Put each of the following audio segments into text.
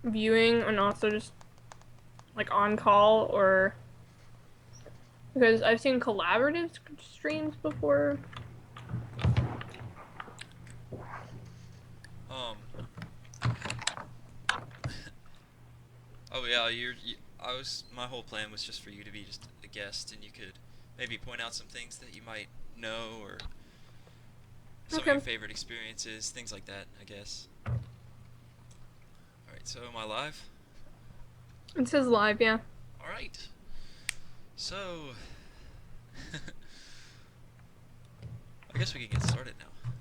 viewing and also just like on call or because I've seen collaborative streams before. Um. Oh yeah, I was. My whole plan was just for you to be just a guest, and you could maybe point out some things that you might know, or some of your Okay. favorite experiences, things like that. I guess. All right. So am I live? It says live, yeah. All right. So I guess we can get started now.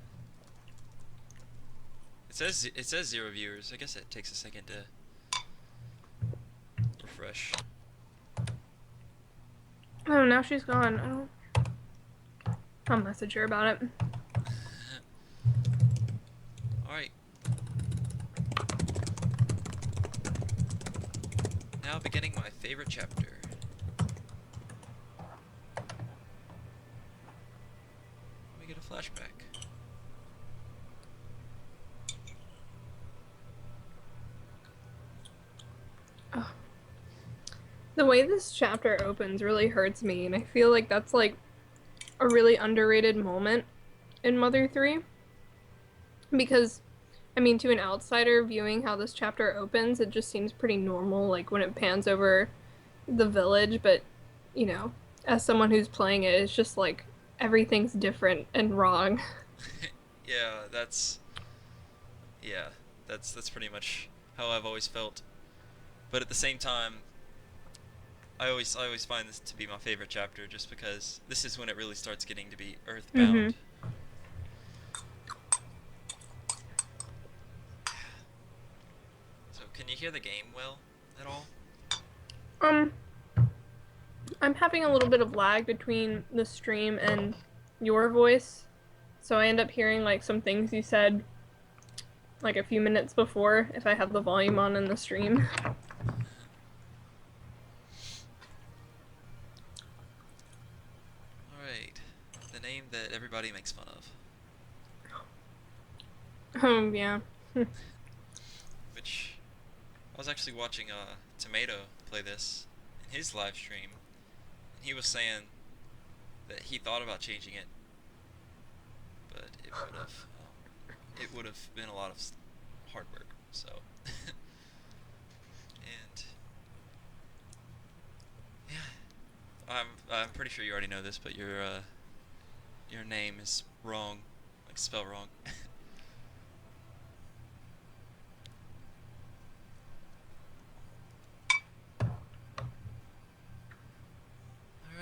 It says 0 viewers. I guess it takes a second to refresh. Oh, now she's gone. I don't. I'll message her about it. All right. Now beginning my favorite chapter. Let me get a flashback. Oh. The way this chapter opens really hurts me, and I feel like that's like a really underrated moment in Mother 3 because I mean, to an outsider viewing how this chapter opens, it just seems pretty normal, like when it pans over the village, but you know, as someone who's playing it, it's just like everything's different and wrong. Yeah, yeah, that's pretty much how I've always felt. But at the same time, I always find this to be my favorite chapter just because this is when it really starts getting to be Mm-hmm. earthbound. So can you hear the game well at all? Um, I'm having a little bit of lag between the stream and your voice, so I end up hearing like some things you said like a few minutes before if I have the volume on in the stream. Alright. The name that everybody makes fun of. Yeah. Which I was actually watching Tomato play this in his live stream, and he was saying that he thought about changing it, but it would have been a lot of hard work. So, and yeah, I'm pretty sure you already know this, but your name is wrong, like spell wrong. All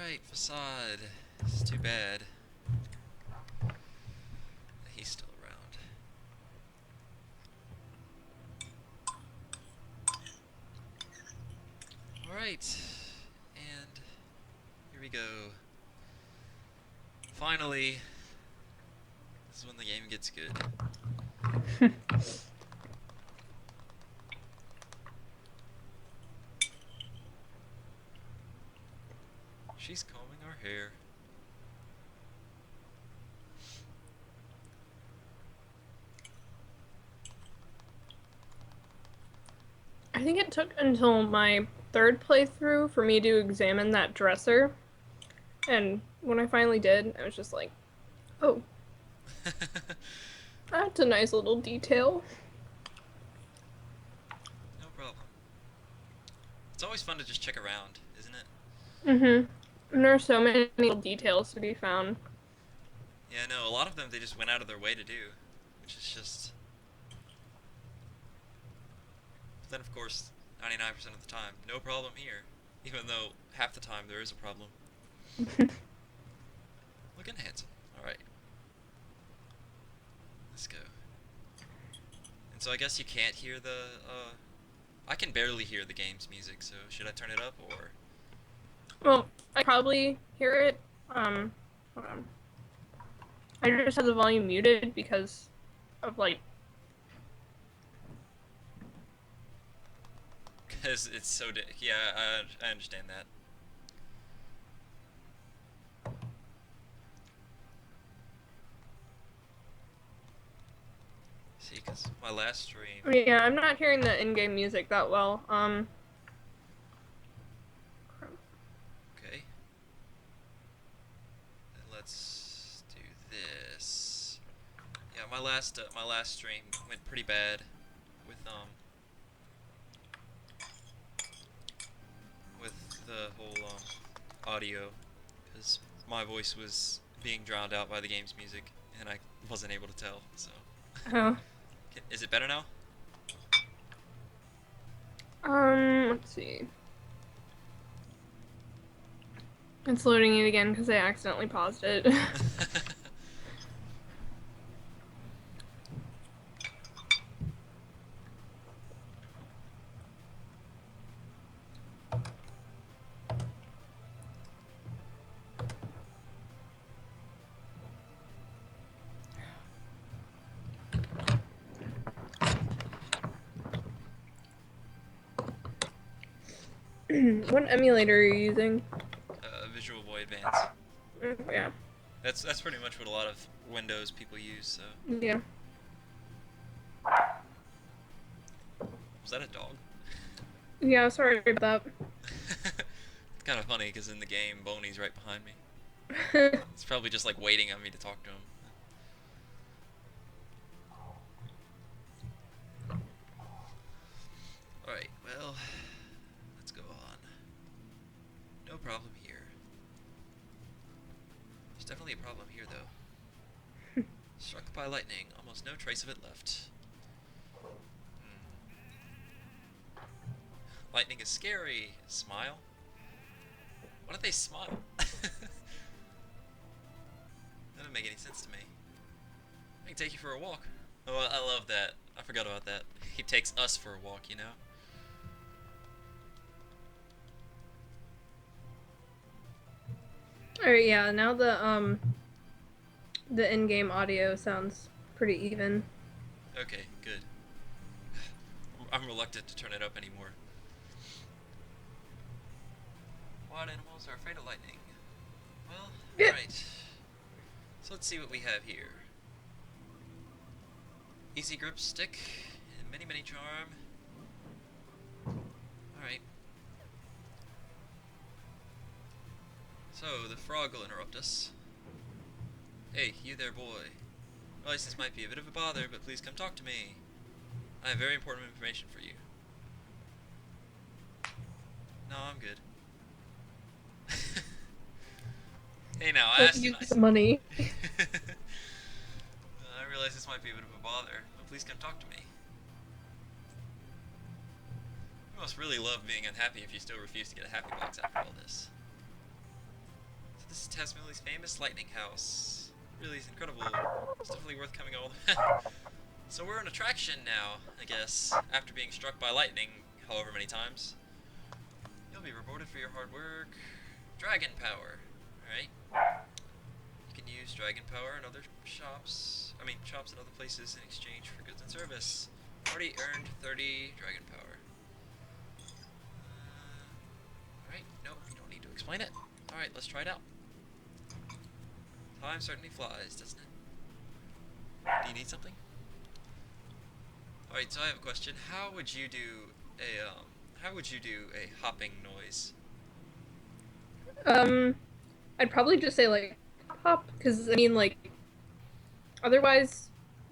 right, Facade. It's too bad that he's still around. All right, and here we go. Finally, this is when the game gets good. She's combing our hair. I think it took until my third playthrough for me to examine that dresser. And when I finally did, I was just like, oh, that's a nice little detail. No problem. It's always fun to just check around, isn't it? Mm-hmm. And there are so many little details to be found. Yeah, no, a lot of them they just went out of their way to do, which is just. But then, of course, 99% of the time, no problem here. Even though half the time there is a problem. Looking handsome. Alright, let's go. And so I guess you can't hear I can barely hear the game's music, so should I turn it up or. Well, I probably hear it. Hold on. I just have the volume muted because of like. Because it's so. Yeah, I understand that. See, because my last stream. Yeah, I'm not hearing the in-game music that well. Okay. Then let's do this. Yeah, my last stream went pretty bad with the whole audio, because my voice was being drowned out by the game's music, and I wasn't able to tell. So, Oh. is it better now? Let's see. It's loading it again because I accidentally paused it. What emulator are you using? Visual Boy Advance. Yeah. That's pretty much what a lot of Windows people use. So. Yeah. Was that a dog? Yeah, sorry about that. It's kind of funny because in the game, Boney's right behind me. Yeah. It's probably just like waiting on me to talk to him. Alright, well, let's go on. No problem here. There's definitely a problem here, though. Struck by lightning, almost no trace of it left. Lightning is scary. Smile? Why don't they smile? That doesn't make any sense to me. I can take you for a walk. Oh, I love that. I forgot about that. He takes us for a walk, you know? Alright, yeah, now the in-game audio sounds pretty even. Okay, good. I'm reluctant to turn it up anymore. Wild animals are afraid of lightning. Well, alright. So let's see what we have here. Easy grip stick, and many charm. Alright. So, the frog will interrupt us. Hey, you there, boy. Realize this might be a bit of a bother, but please come talk to me. I have very important information for you. No, I'm good. Hey now, I asked you Use nicely. money. I realize this might be a bit of a bother, but please come talk to me. You must really love being unhappy if you still refuse to get a happy box after all this. So this is Tasmilly's famous lightning house. Really is incredible. It's definitely worth coming all the way. So we're an attraction now, I guess, after being struck by lightning however many times. You'll be rewarded for your hard work. Dragon power. Alright. You can use dragon power in other shops. Shops in other places in exchange for goods and service. Already earned 30 dragon power. Alright, nope, you don't need to explain it. Alright, let's try it out. Time certainly flies, doesn't it? Do you need something? Alright, so I have a question. How would you do a hopping noise? I'd probably just say like hop, because I mean like otherwise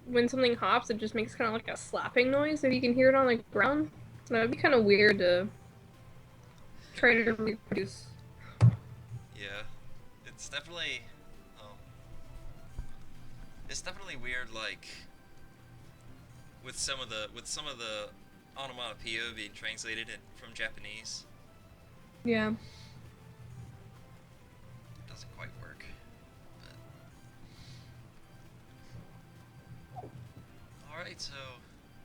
when something hops it just makes kind of like a slapping noise if you can hear it on the ground. So that'd be kind of weird to try to reproduce. Yeah, it's definitely, um, it's definitely weird. Like with some of the onomatopoeia being translated from Japanese, Yeah. it doesn't quite work. But all right, so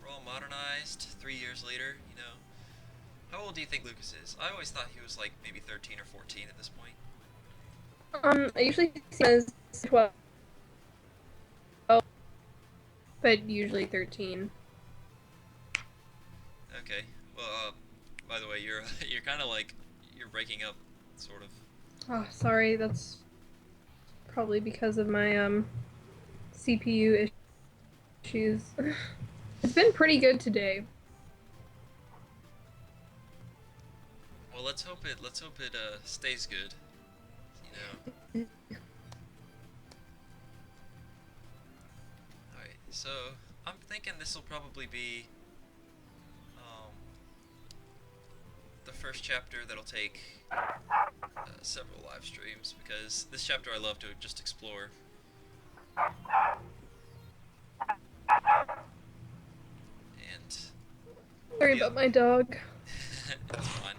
we're all modernized 3 years later. You know, how old do you think Lucas is? I always thought he was like maybe 13 or 14 at this point. I usually see him as 12, but usually 13. Okay. Well, by the way, you're kind of like you're breaking up, sort of. Oh, sorry, that's probably because of my CPU issues. It's been pretty good today. Well, let's hope it stays good. You know. All right. So I'm thinking this will probably be um, the first chapter that'll take several live streams because this chapter I love to just explore. And Sorry yeah, about my dog. it's fine.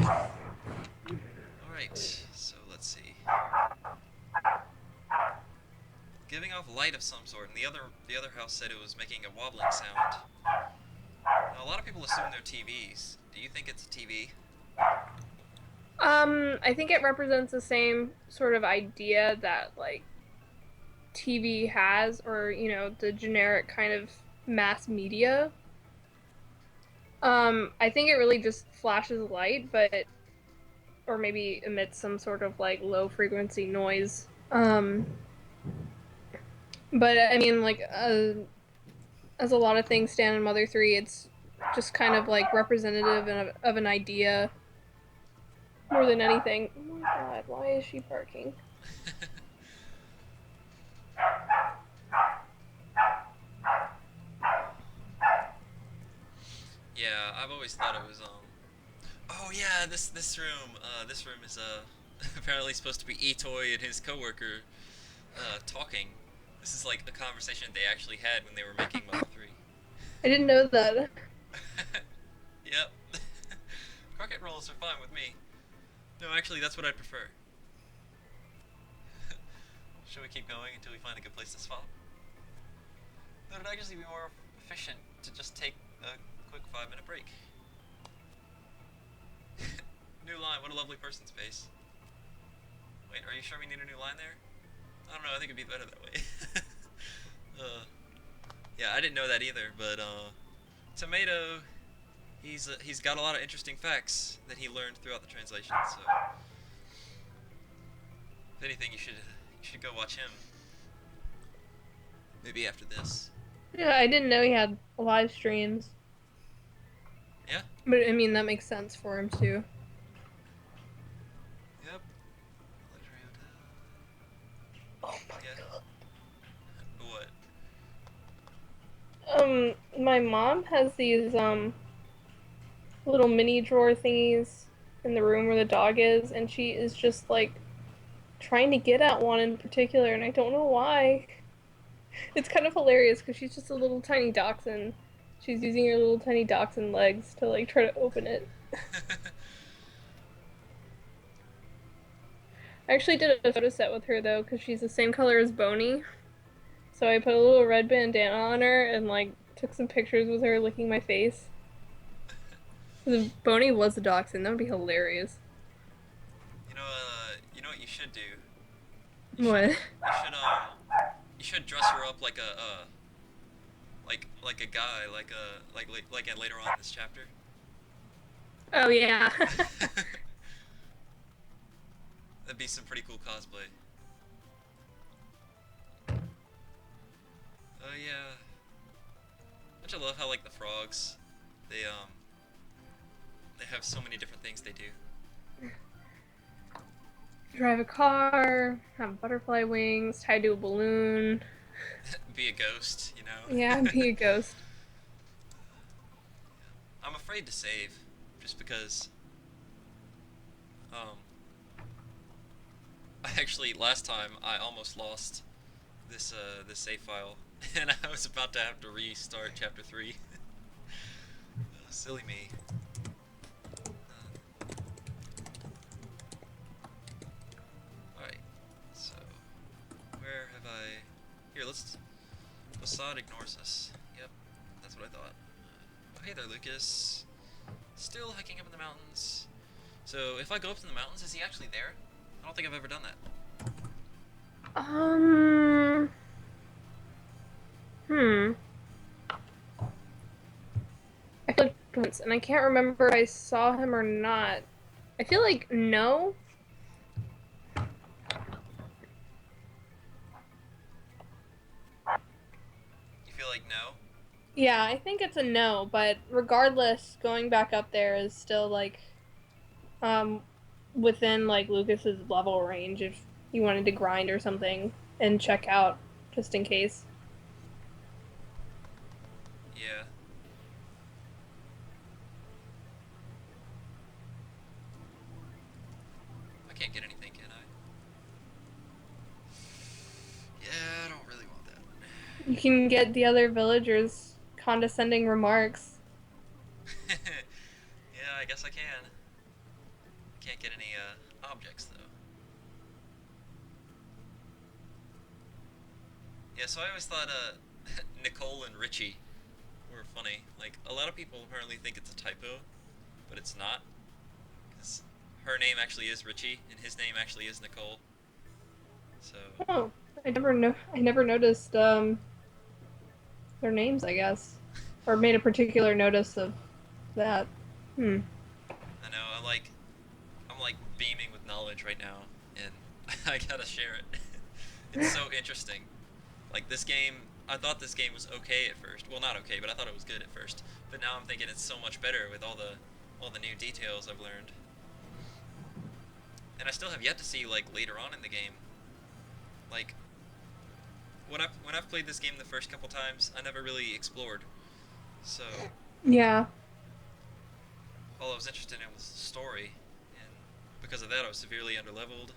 All right. So let's see. Giving off light of some sort, and the other house said it was making a wobbling sound. Now, a lot of people assume they're TVs. Do you think it's a TV? I think it represents the same sort of idea that like TV has, or the generic kind of mass media. I think it really just flashes light, or maybe emits some sort of like low frequency noise. But I mean, like, as a lot of things stand in Mother 3, it's just kind of like representative of an idea more than anything. Oh my god, why is she barking? Yeah, I've always thought it was Oh yeah, this room is apparently supposed to be Etoy and his coworker talking. This is like a conversation they actually had when they were making Mother 3. I didn't know that. Yep. Crockett rolls are fine with me. No, actually, that's what I'd prefer. Should we keep going until we find a good place to swap? It would actually be more efficient to just take a quick 5-minute break. New line, what a lovely person space. Wait, are you sure we need a new line there? I don't know, I think it'd be better that way. Yeah, I didn't know that either, but Tomato, he's got a lot of interesting facts that he learned throughout the translation, so if anything, you should go watch him. Maybe after this. Yeah, I didn't know he had live streams. Yeah? But I mean, that makes sense for him too. Yep. Luxury hotel. Oh my Yeah. What? god. My mom has these little mini drawer thingies in the room where the dog is, and she is just like trying to get at one in particular, and I don't know why. It's kind of hilarious because she's just a little tiny dachshund. She's using her little tiny dachshund legs to like try to open it. I actually did a photo set with her though because she's the same color as Boney. So I put a little red bandana on her and like took some pictures with her licking my face. If Boney was a dachshund, that would be hilarious. You know what you should do? What? You should dress her up like like a guy, like later on in this chapter. Oh yeah. That'd be some pretty cool cosplay. Oh yeah. Don't you love how like the frogs, they have so many different things they do. Drive a car, have butterfly wings, tied to a balloon. Be a ghost, you know. Yeah, be a ghost. I'm afraid to save, just because. I actually last time I almost lost this save file, and I was about to have to restart chapter 3. Silly me. Alright, so where have I? Here, let's. Assad ignores us. Yep, that's what I thought. Oh, hey there, Lucas. Still hiking up in the mountains. So if I go up in the mountains, is he actually there? I don't think I've ever done that. Hmm. I feel like once, and I can't remember if I saw him or not. I feel like no. Yeah, I think it's a no, but regardless, going back up there is still like um within like Lucas's level range if you wanted to grind or something and check out just in case. Yeah. I can't get anything, can I? Yeah, I don't really want that. You can get the other villagers' condescending remarks. Yeah, I guess I can. I can't get any objects though. Yeah, so I always thought Nicole and Richie were funny. Like a lot of people apparently think it's a typo, but it's not, because her name actually is Richie and his name actually is Nicole. So Oh, I never noticed their names, I guess. Or made a particular notice of that. Hmm. I know I'm like beaming with knowledge right now, and I gotta share it. It's so interesting. Like this game, I thought this game was okay at first. Well, not okay, but I thought it was good at first. But now I'm thinking it's so much better with all the new details I've learned. And I still have yet to see like later on in the game. Like when I've played this game the first couple times, I never really explored. So Yeah. all I was interested in was the story, and because of that, I was severely underleveled.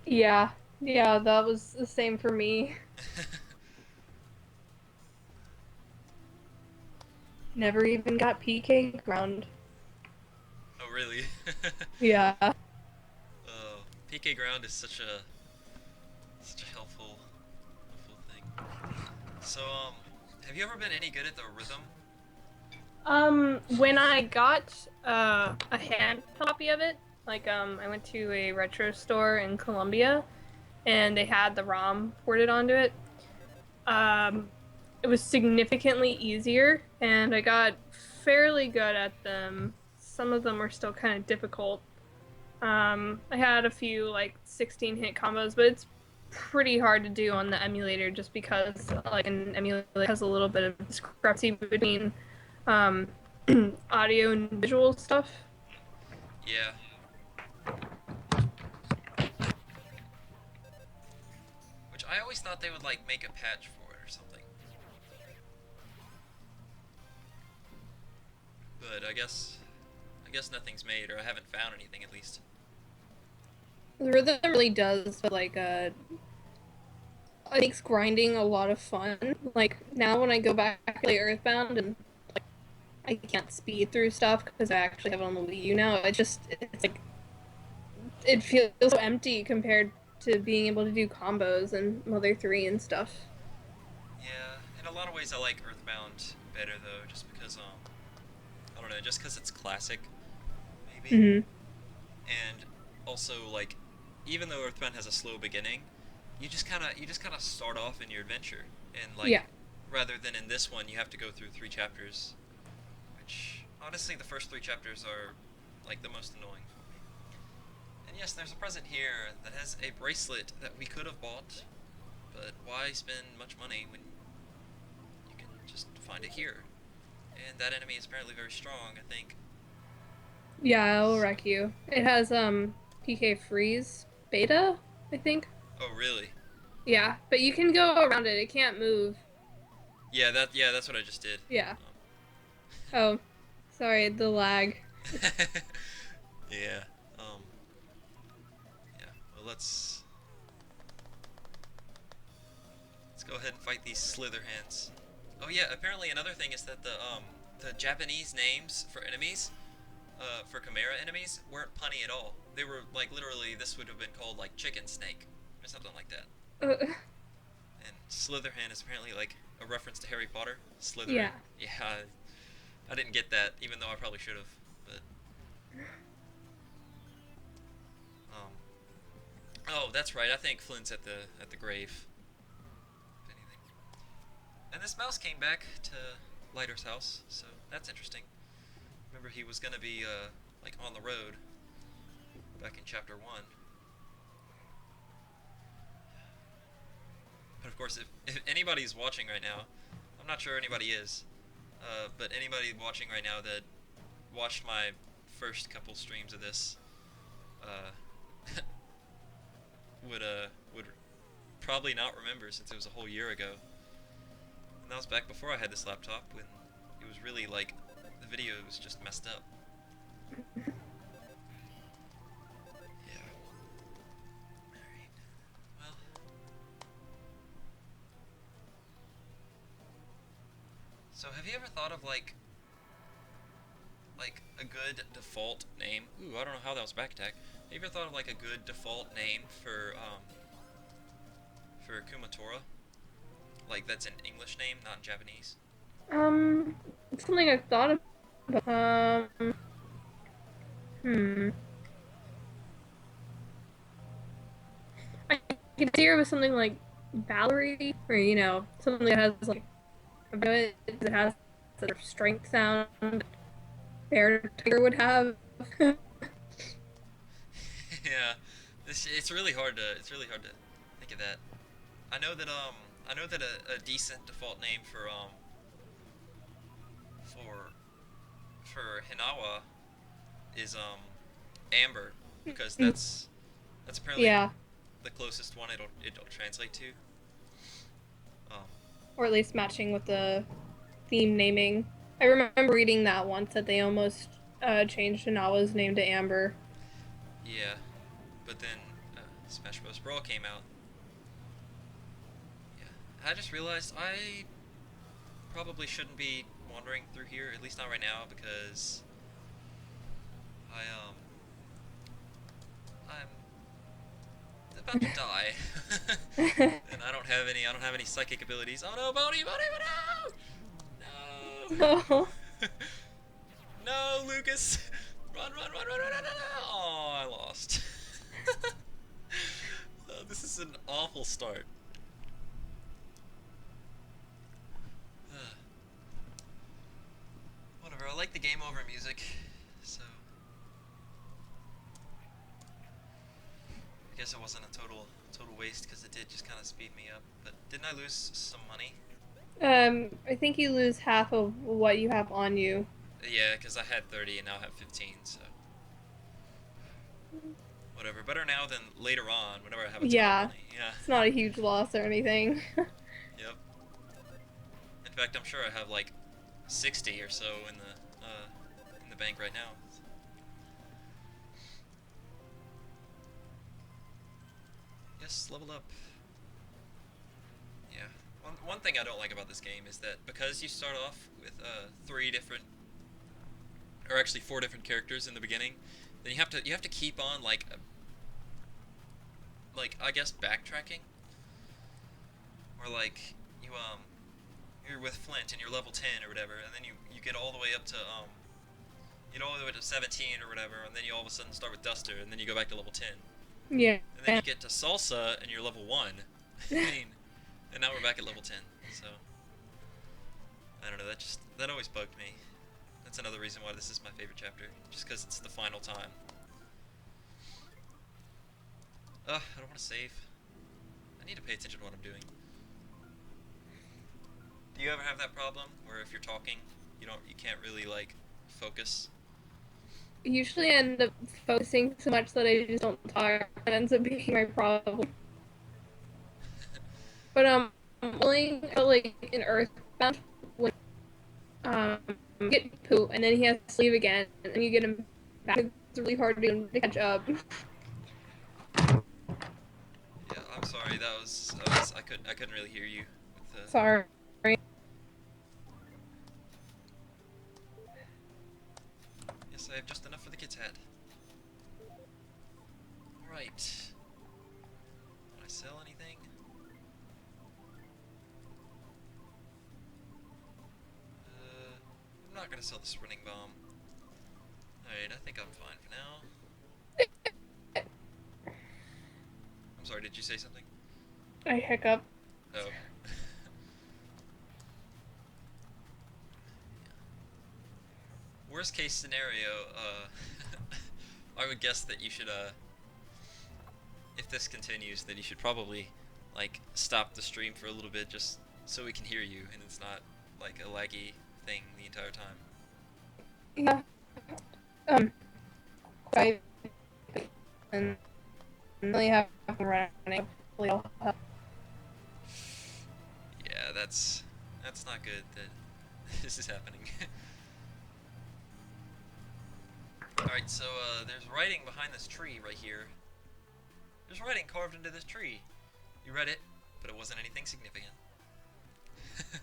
Yeah. Yeah, that was the same for me. Never even got PK ground. Oh really? Yeah. PK ground is such a helpful thing. So have you ever been any good at the rhythm? When I got a hand copy of it, like I went to a retro store in Colombia and they had the ROM ported onto it. Um, it was significantly easier and I got fairly good at them. Some of them were still kind of difficult. I had a few like 16 hit combos, but it's pretty hard to do on the emulator just because like an emulator has a little bit of discrepancy between um, audio and visual stuff. Yeah. Which I always thought they would like make a patch for it or something. But I guess nothing's made, or I haven't found anything at least. The rhythm really does, but like it makes grinding a lot of fun. Like now when I go back to play Earthbound and I can't speed through stuff because I actually have it on the Wii U now. It's like it feels so empty compared to being able to do combos and Mother 3 and stuff. Yeah, in a lot of ways I like Earthbound better though, just because I don't know, just because it's classic, maybe. Hmm. And also like even though Earthbound has a slow beginning, you just kind of start off in your adventure, and Yeah. like rather than in this one you have to go through 3 chapters, which honestly the first 3 chapters are like the most annoying for me. And yes, there's a present here that has a bracelet that we could have bought, but why spend much money when you can just find it here? And that enemy is apparently very strong, I think. Yeah, I'll wreck you. It has PK freeze beta, I think. Oh, really? Yeah, but you can go around it. It can't move. Yeah, that's what I just did. Yeah. Um, Oh, sorry, the lag. yeah. Um. Yeah. Well, let's go ahead and fight these Slitherhands. Oh yeah. Apparently, another thing is that the Japanese names for enemies, for Chimera enemies, weren't punny at all. They were like literally. This would have been called like chicken snake or something like that. Uh, And Slitherhand is apparently like a reference to Harry Potter. Slytherin. yeah. Yeah. I didn't get that, even though I probably should have. But um. Oh, that's right. I think Flynn's at the grave. If anything. And this mouse came back to Lighter's house, so that's interesting. Remember, he was gonna be like on the road back in chapter 1. But of course, if anybody's watching right now, I'm I'm not sure anybody is. But anybody watching right now that watched my first couple streams of this uh, would probably not remember since it was a whole year ago. And that was back before I had this laptop when it was really like the video was just messed up. Yeah. Alright. Well. So have you ever thought of like a good default name? Ooh, I don't know how that was back attack. Have you ever thought of like a good default name for Kumatora? Like that's an English name, not in Japanese. It's something I've thought about. Hmm. I could see her with something like Valerie, or something that has like a bit that has sort of strength sound Bear Tiger would have. Yeah, it's really hard to think of that. I know that a decent default name for for Hinawa is Amber because that's apparently Yeah, the closest one it'll translate to. Um, or at least matching with the theme naming. I remember reading that once that they almost changed Hanawa's name to Amber. yeah, but then Smash Bros. Brawl came out. Yeah, I just realized I probably shouldn't be wandering through here, at least not right now, because I'm about to die, and I don't have any psychic abilities. Oh no, Boney, No. no, no, Lucas, run, run, run, run, run, run, run, run. Oh, I lost. Oh, this is an awful start. Whatever. I like the game over music, so I guess it wasn't a total waste because it did just kind of speed me up. But didn't I lose some money? I think you lose half of what you have on you. Yeah, because I had 30 and now I have 15, so whatever. Better now than later on whenever I have a ton of Yeah, money. Yeah. it's not a huge loss or anything. Yep. In fact, I'm sure I have like 60 or so in the bank right now. Yes, level up. Yeah. One thing I don't like about this game is that because you start off with three different, or actually four different characters in the beginning, then you have to keep on like I guess backtracking, or like you're with Flint and you're level 10 or whatever, and then you get all the way up to you get all the way to 17 or whatever, and then you all of a sudden start with Duster, and then you go back to level 10, Yeah. and then you get to Salsa and you're level 1. I mean, and now we're back at level 10. So I don't know. That always bugged me. That's another reason why this is my favorite chapter, just because it's the final time. Ugh, I don't want to save. I need to pay attention to what I'm doing. Do you ever have that problem where if you're talking, you can't really like focus? Usually I end up focusing so much that I just don't talk. It ends up being my problem. But willing like in Earthbound when um get poo and then he has to leave again and you get him back. It's really hard to catch up. Yeah, I'm sorry. I couldn't really hear you with the. Sorry. Yes, I have just enough for the kid's hat. All right. Can I sell anything? I'm not gonna sell the sprinting bomb. Alright, I think I'm fine for now. I'm sorry, did you say something? I hiccup. Oh. Worst case scenario, I would guess that you should, if this continues, that you should probably, like, stop the stream for a little bit just so we can hear you and it's not like a laggy thing the entire time. Yeah. Um, I and really have running. Hopefully I'll have- Yeah, that's not good that this is happening. Alright, so there's writing behind this tree right here. There's writing carved into this tree. You read it, but it wasn't anything significant.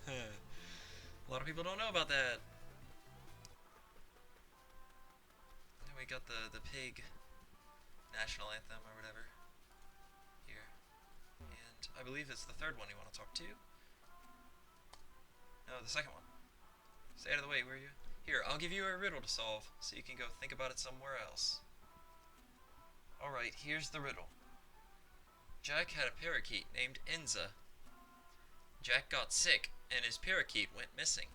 A lot of people don't know about that. And we got the pig national anthem or whatever here. And I believe it's the third one you want to talk to. No, the second one. Stay out of the way, will you? Here, I'll give you a riddle to solve, so you can go think about it somewhere else. Alright, here's the riddle. Jack had a parakeet named Enza. Jack got sick, and his parakeet went missing.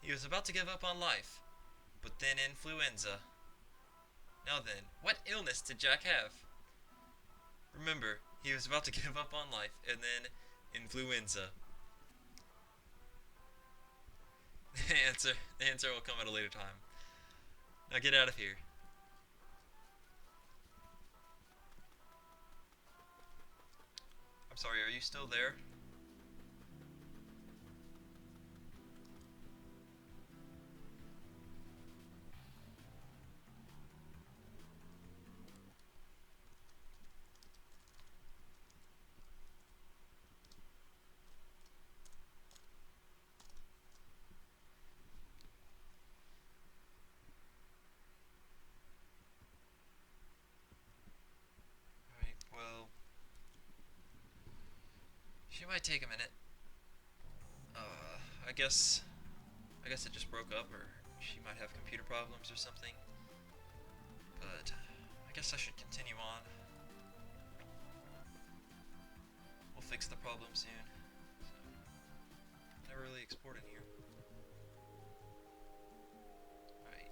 He was about to give up on life, but then influenza. Now then, what illness did Jack have? Remember, he was about to give up on life, and then influenza. The answer will come at a later time. Now get out of here. I'm sorry, are you still there? Alright, well, she might take a minute. I guess it just broke up, or she might have computer problems or something. But I guess I should continue on. We'll fix the problem soon. So, never really explored in here. Alright.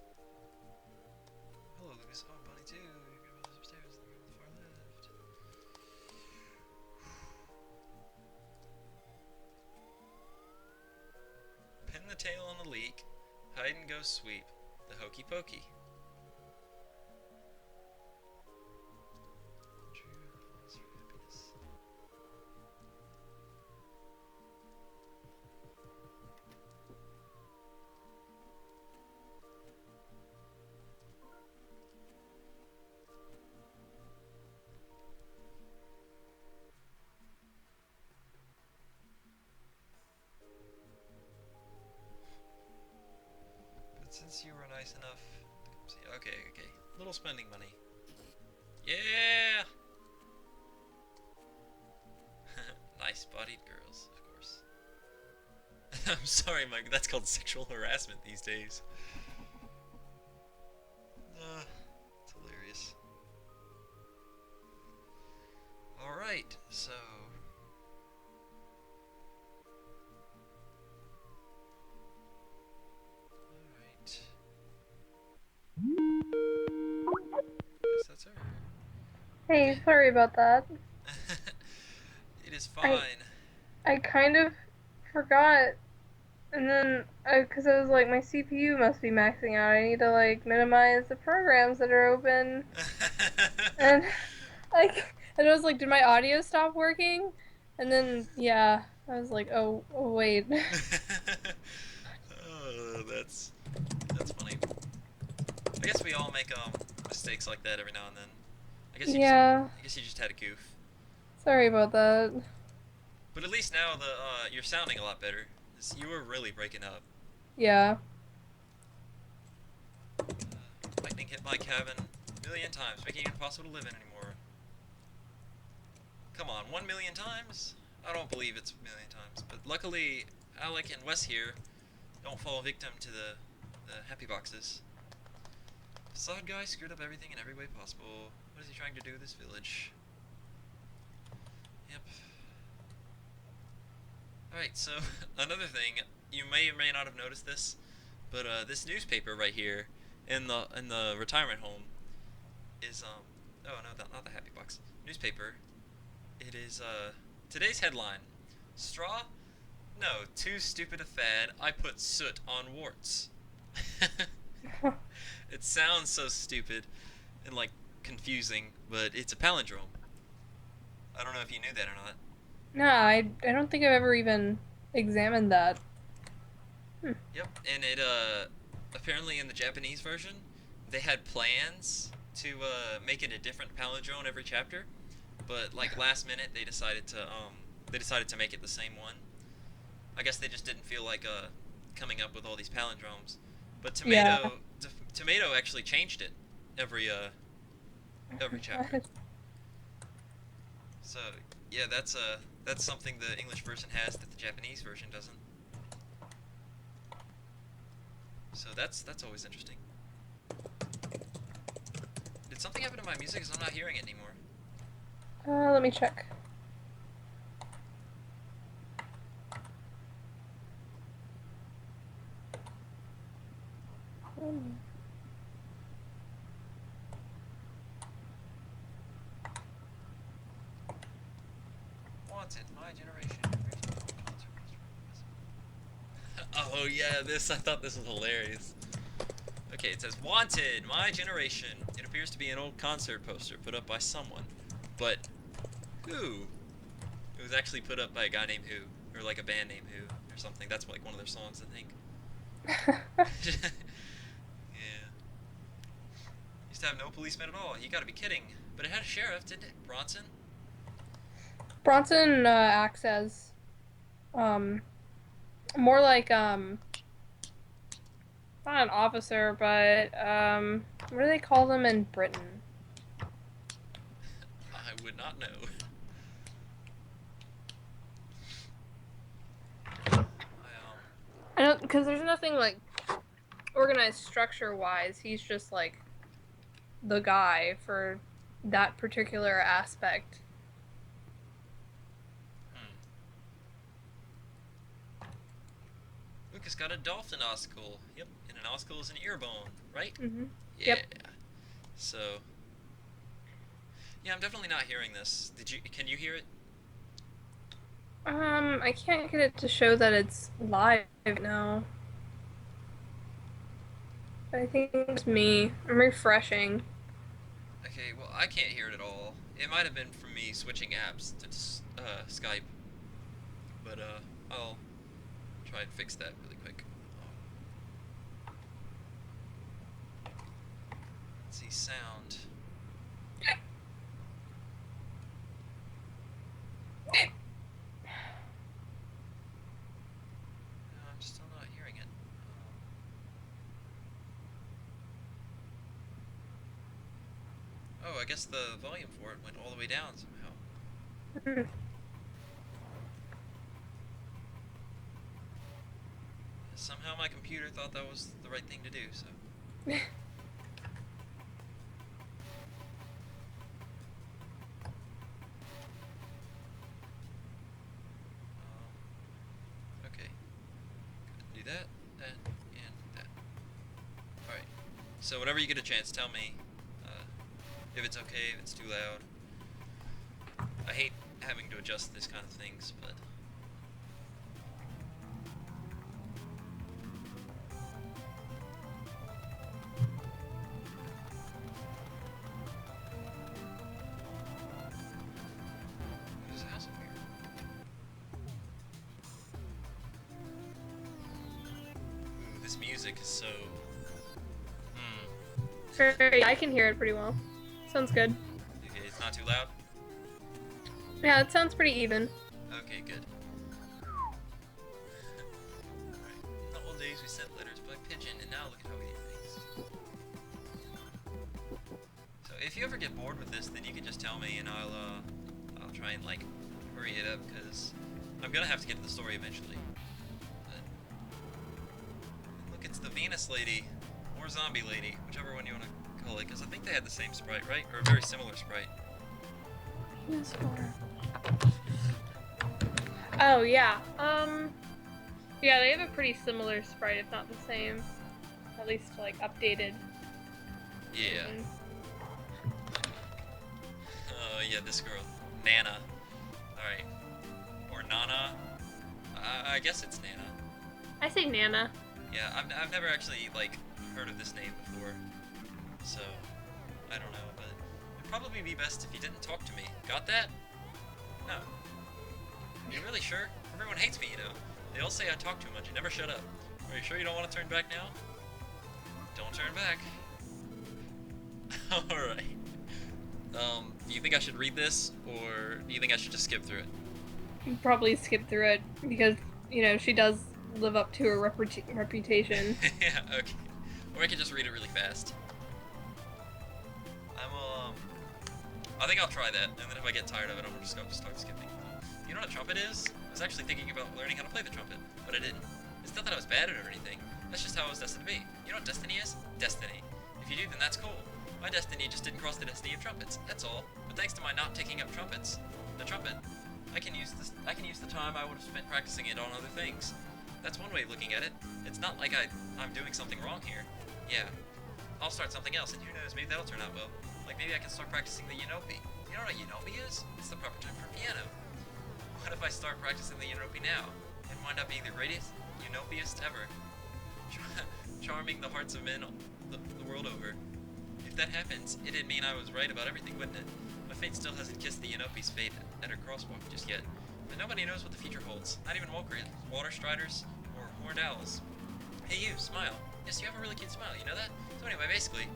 Hello, Lucas. Oh, Bunny too. Your grandmother's upstairs in the room on the far left. Pin the tail on the leak. Hide and go sweep. The hokey pokey. True cause for happiness. But since you were nice enough to come see, okay, little spending money. Yeah. Nice-bodied girls, of course. I'm sorry, Mike. That's called sexual harassment these days. It's hilarious. All right, so. Alright. Guess that's her. Hey, sorry about that. It is I fine. I kind of forgot, and then because I was like, my CPU must be maxing out. I need to like minimize the programs that are open, and like, and I was like, did my audio stop working? And then yeah, I was like, oh wait. Oh, that's funny. I guess we all make mistakes like that every now and then. Yeah, I guess you just had a goof. sorry about that. But at least now you're sounding a lot better. You were really breaking up. Yeah. Lightning hit my cabin a million times, making it impossible to live in anymore. Come on, 1 million times? I don't believe it's a million times. But luckily, Alec and Wes here don't fall victim to the happy boxes. Facade guy screwed up everything in every way possible. What is he trying to do with this village? Yep. Alright, so another thing, you may or may not have noticed this, but this newspaper right here in the retirement home is oh no, not the happy box. Newspaper. It is today's headline. Straw No, too stupid a fad. I put soot on warts. It sounds so stupid and like confusing, but it's a palindrome. I don't know if you knew that or not. No, I don't think I've ever even examined that. Hmm. Yep, and it apparently in the Japanese version, they had plans to make it a different palindrome every chapter, but like last minute they decided to make it the same one. I guess they just didn't feel like coming up with all these palindromes. But Yeah. Tomato actually changed it every every chapter. So yeah, that's something the English version has that the Japanese version doesn't. So that's always interesting. Did something happen to my music? Because I'm not hearing it anymore. Let me check. Hmm. Wanted, my generation. Oh yeah, this I thought this was hilarious. Okay, it says Wanted, my generation. It appears to be an old concert poster put up by someone, but who? It was actually put up by a guy named Who, or like a band named Who, or something. That's like one of their songs, I think. Yeah. Used to have no policemen at all. You gotta be kidding. But it had a sheriff, didn't it? Bronson? Bronson acts as um more like not an officer, but what do they call them in Britain? I would not know. I don't, because there's nothing like organized structure wise. He's just like the guy for that particular aspect. Hmm. Lucas got a dolphin ossicle. Yep, and an ossicle is an ear bone, right? Mm-hmm. Yeah. Yep. So, yeah, I'm definitely not hearing this. Can you hear it? I can't get it to show that it's live now. But I think it's me. I'm refreshing. Okay, well, I can't hear it at all. It might have been from me switching apps to Skype, but I'll try and fix that really quick. Let's see, sound. No, I'm still not hearing it. Oh, I guess the volume for it went all the way down somehow. Hmm. Somehow my computer thought that was the right thing to do, so. Okay. Do that, and that. Alright. So whenever you get a chance, tell me if it's okay, if it's too loud. I hate having to adjust this kind of things, but there's a house up here. Ooh, this music is so. Hmm. I can hear it pretty well. Sounds good. Okay, it's not too loud. Yeah, it sounds pretty even. Okay, good. Alright. In the old days, we sent letters by pigeon, and now look at how we do things. So if you ever get bored with this, then you can just tell me, and I'll try and like hurry it up because I'm gonna have to get to the story eventually. But look, it's the Venus lady or zombie lady, whichever one you want to call it, because I think they had the same sprite, right? Or a very similar sprite. Oh yeah. Yeah, they have a pretty similar sprite, if not the same. At least like updated. Yeah. version. Oh yeah, this girl, Nana. All right, or Nana. I guess it's Nana. I say Nana. Yeah, I've never actually, like, heard of this name before. So, I don't know, but it'd probably be best if you didn't talk to me. Got that? No. Are you really sure? Everyone hates me, you know. They all say I talk too much and never shut up. Are you sure you don't want to turn back now? Don't turn back. Alright. Do you think I should read this, or do you think I should just skip through it? Probably skip through it because, you know, she does live up to her reputation. Yeah, okay. Or I could just read it really fast. I think I'll try that, and then if I get tired of it, I'll just start skipping. You know what a trumpet is? I was actually thinking about learning how to play the trumpet, but I didn't. It's not that I was bad at it or anything. That's just how I was destined to be. You know what destiny is? Destiny. If you do, then that's cool. My destiny just didn't cross the destiny of trumpets. That's all. But thanks to my not taking up trumpets, the trumpet, I can use the time I would have spent practicing it on other things. That's one way of looking at it. It's not like I'm doing something wrong here. Yeah. I'll start something else, and who knows, maybe that'll turn out well. Like, maybe I can start practicing the Yenopi. You know what a Yenopi is? It's the proper term for piano. What if I start practicing the Yenopi now, and wind up being the greatest Yenopiist ever? Charming the hearts of men the world over. If that happens, it'd mean I was right about everything, wouldn't it? My fate still hasn't kissed the Yenopi's fate at her crosswalk just yet. But nobody knows what the future holds. Not even water striders, or horned owls. Hey you, smile. Yes, you have a really cute smile, you know that? So anyway, basically...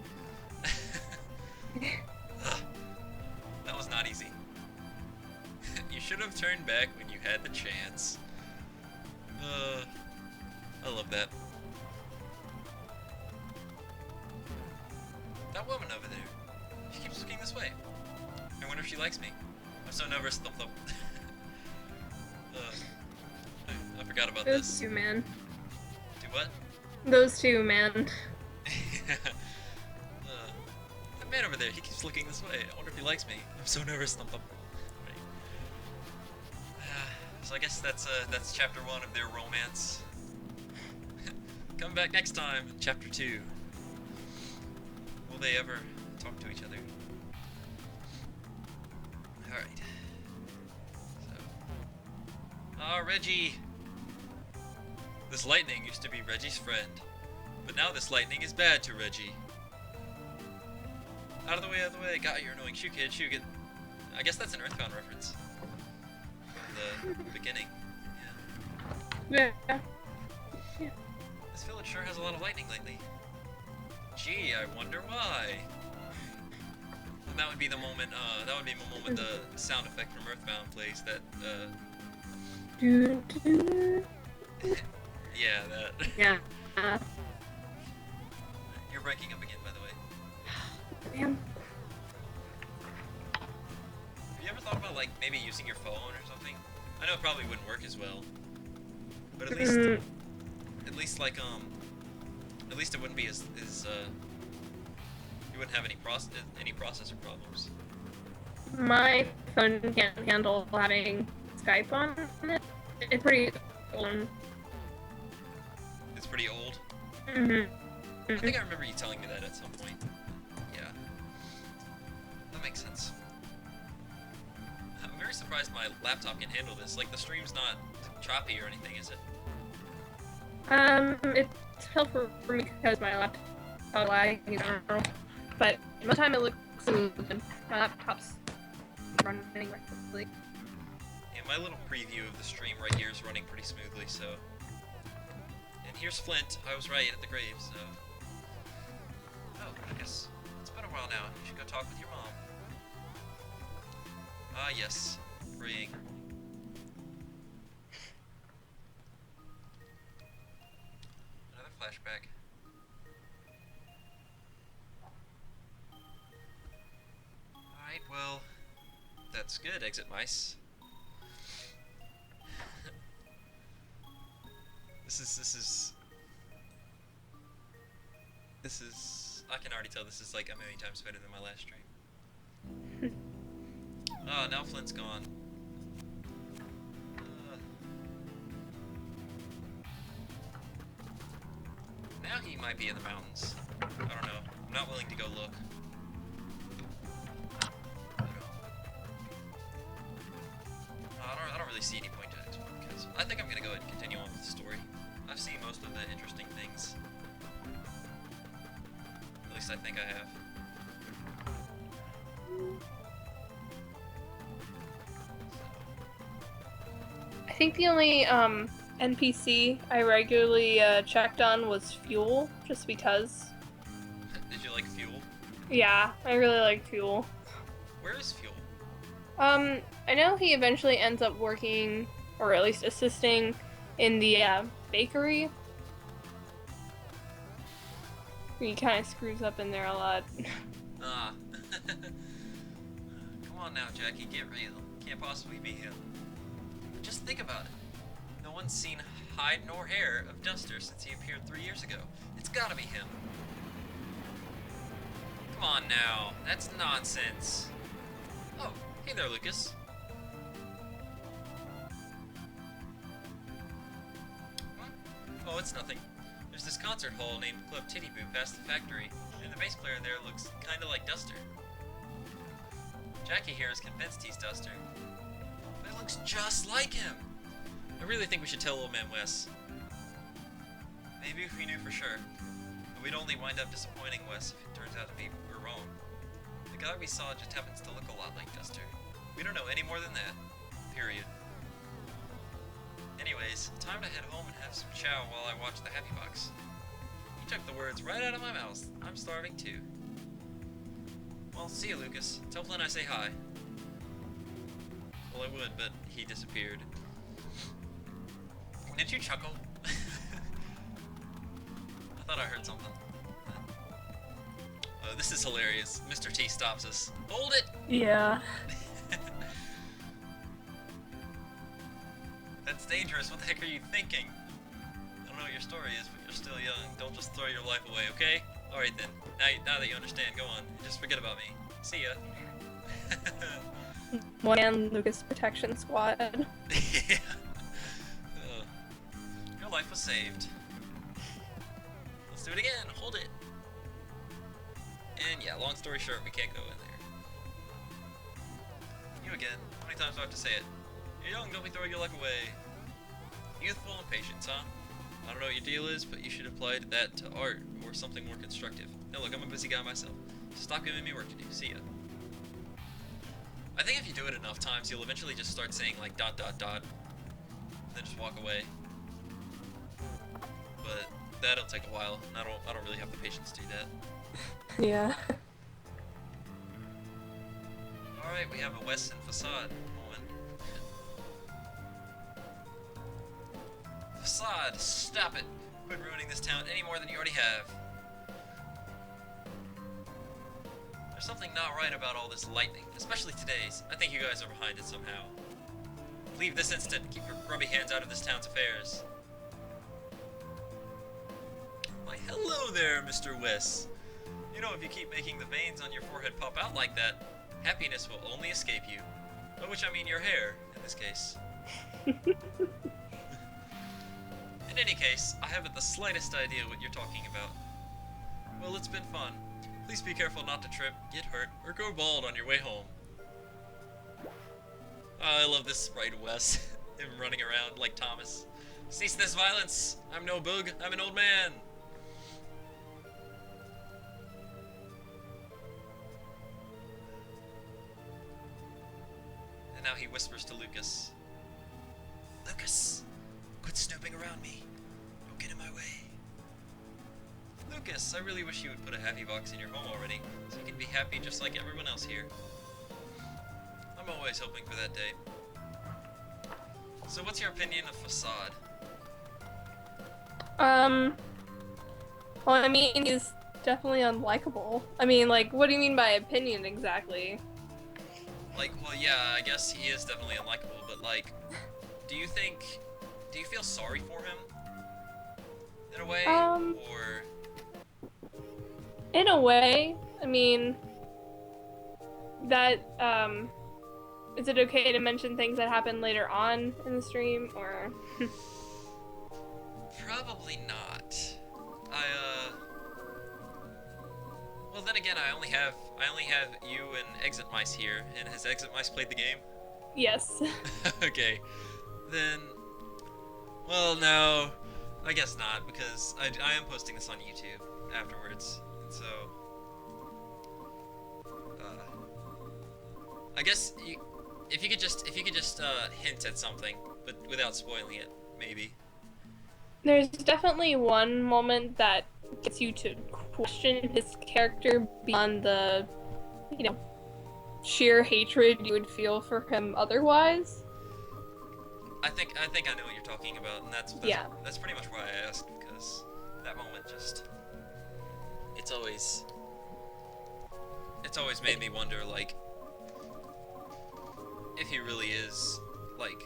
That was not easy. You should have turned back when you had the chance. I love that. That woman over there. She keeps looking this way. I wonder if she likes me. I'm so nervous. Thump thump. I forgot about Those this. two, man. Do what? Those two, man. That man over there, he keeps looking this way. I wonder if he likes me. I'm so nervous. Thump thump. So I guess that's chapter 1 of their romance. Come back next time, chapter 2. Will they ever talk to each other? Alright. So. Reggie! This lightning used to be Reggie's friend. But now this lightning is bad to Reggie. Out of the way, out of the way. God, you're annoying. Shoot, kid, shoot, kid. I guess that's an Earthbound reference. From the beginning. Yeah. This village sure has a lot of lightning lately. Gee, I wonder why. And that would be the moment, the sound effect from Earthbound plays, that, yeah, that. Yeah. You're breaking up again, by the way. Damn. Have you ever thought about, like, maybe using your phone or something? I know it probably wouldn't work as well. But at least, like, at least it wouldn't be as you wouldn't have any processor problems. My phone can't handle having Skype on it. It's pretty old. It's pretty old. Mm-hmm. I think I remember you telling me that at some point. Yeah. That makes sense. I'm very surprised my laptop can handle this. Like, the stream's not choppy or anything, is it? It's helpful for me because my laptop lags in general. But most of the time it looks smooth and my laptop's running rapidly. Yeah, my little preview of the stream right here is running pretty smoothly, so... And here's Flint. I was right at the grave, so... Oh, I guess it's been a while now. You should go talk with your mom. Ah, yes. Praying. Another flashback. Alright, well... That's good, Exit Mice. This is... I can already tell this is like a million times better than my last stream. Oh, now Flint's gone. Now he might be in the mountains. I don't know. I'm not willing to go look. I don't really see any point to explore because I think I'm gonna go story. I've seen most of the interesting things. At least I think I have. I think the only NPC I regularly checked on was Fuel, just because. Did you like Fuel? Yeah, I really like Fuel. Where is Fuel? I know he eventually ends up working, or at least assisting, in the bakery. He kind of screws up in there a lot. Ah. Come on now, Jackie, get real. Can't possibly be him. Just think about it. No one's seen hide nor hair of Duster since he appeared 3 years ago. It's gotta be him. Come on now, that's nonsense. Oh, hey there, Lucas. Oh, it's nothing. There's this concert hall named Club Titty Boo past the factory, and the bass player there looks kinda like Duster. Jackie here is convinced he's Duster, but it looks just like him. I really think we should tell old man Wes. Maybe if we knew for sure, but we'd only wind up disappointing Wes if it turns out to be we're wrong. The guy we saw just happens to look a lot like Duster. We don't know any more than that. Period. Anyways, time to head home and have some chow while I watch the Happy Box. You took the words right out of my mouth. I'm starving too. Well, see you, Lucas. Tell Flynn I say hi. Well, I would, but he disappeared. Did you chuckle? I thought I heard something. Oh, this is hilarious. Mr. T stops us. Hold it! Yeah. That's dangerous. What the heck are you thinking? I don't know what your story is, but you're still young. Don't just throw your life away, okay? Alright then. Now that you understand, go on. Just forget about me. See ya. One man Lucas Protection Squad. Yeah. Your life was saved. Let's do it again. Hold it. And yeah, long story short, we can't go in there. You again. How many times do I have to say it? You're young, don't be throwing your life away. Youthful impatience, huh? I don't know what your deal is, but you should apply that to art or something more constructive. Now look, I'm a busy guy myself. Stop giving me work to do. See ya. I think if you do it enough times, you'll eventually just start saying like ... and then just walk away. But that'll take a while. And I don't really have the patience to do that. Yeah. Alright, we have a Wes and Facade moment. Facade, stop it! Quit ruining this town any more than you already have. There's something not right about all this lightning, especially today's. I think you guys are behind it somehow. Leave this instant and keep your grubby hands out of this town's affairs. Why, hello there, Mr. Wes. You know, if you keep making the veins on your forehead pop out like that, happiness will only escape you. By which I mean your hair, in this case. In any case, I haven't the slightest idea what you're talking about. Well, it's been fun. Please be careful not to trip, get hurt, or go bald on your way home. Oh, I love this sprite of Wes. Him running around like Thomas. Cease this violence! I'm no boog, I'm an old man! And now he whispers to Lucas. Lucas, quit snooping around me. Don't get in my way. Lucas, I really wish you would put a happy box in your home already, so you can be happy just like everyone else here. I'm always hoping for that day. So what's your opinion of Facade? Well, I mean, he's definitely unlikable. I mean, like, what do you mean by opinion exactly? Like, well, yeah, I guess he is definitely unlikable, but like, do you feel sorry for him? In a way? Or... In a way, I mean, that, is it okay to mention things that happen later on in the stream, or? Probably not. Well then again, I only have you and Exit Mice here, and has Exit Mice played the game? Yes. Okay. Then, Well, no, I guess not, because I am posting this on YouTube afterwards, and so I guess if you could just hint at something, but without spoiling it, maybe. There's definitely one moment that gets you to question his character beyond the, you know, sheer hatred you would feel for him otherwise. I think I know what you're talking about, and Yeah. that's pretty much why I asked, because that moment just it's always made me wonder, like, if he really is like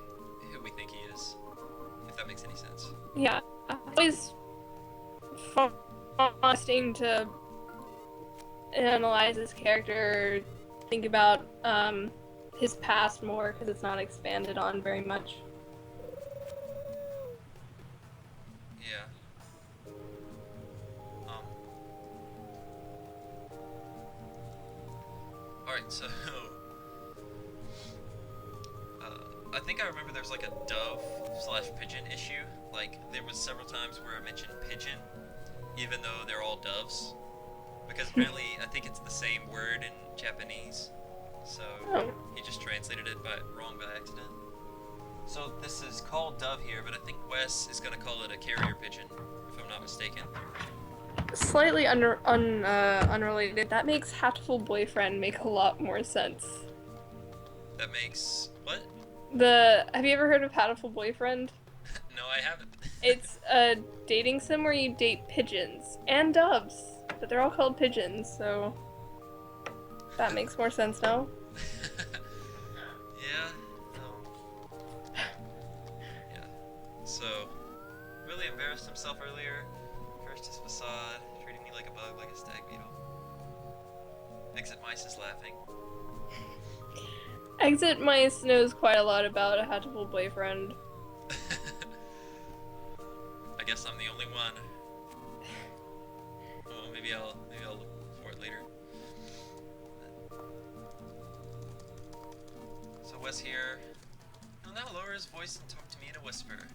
who we think he is, if that makes any sense. Yeah. Always fascinating to analyze his character, think about his past more because it's not expanded on very much. Yeah. All right, so I think I remember there's like a dove slash pigeon issue. Like there was several times where I mentioned pigeon, even though they're all doves, because apparently I think it's the same word in Japanese, so Oh. he just translated it wrong by accident. So this is called dove here, but I think Wes is gonna call it a carrier pigeon, if I'm not mistaken. Slightly unrelated. That makes Hatful Boyfriend make a lot more sense. That makes what? Have you ever heard of Hatful Boyfriend? No, I haven't. It's a dating sim where you date pigeons and doves, but they're all called pigeons, so that makes more sense now. Yeah. Yeah. So, really embarrassed himself earlier. Cursed his facade, treating me like a bug, like a stag beetle. Exit Mice is laughing. Exit Mice knows quite a lot about a Hatful Boyfriend. I guess I'm the only one. Oh, maybe I'll look for it later. So Wes here. He'll now lower his voice and talk to me in a whisper.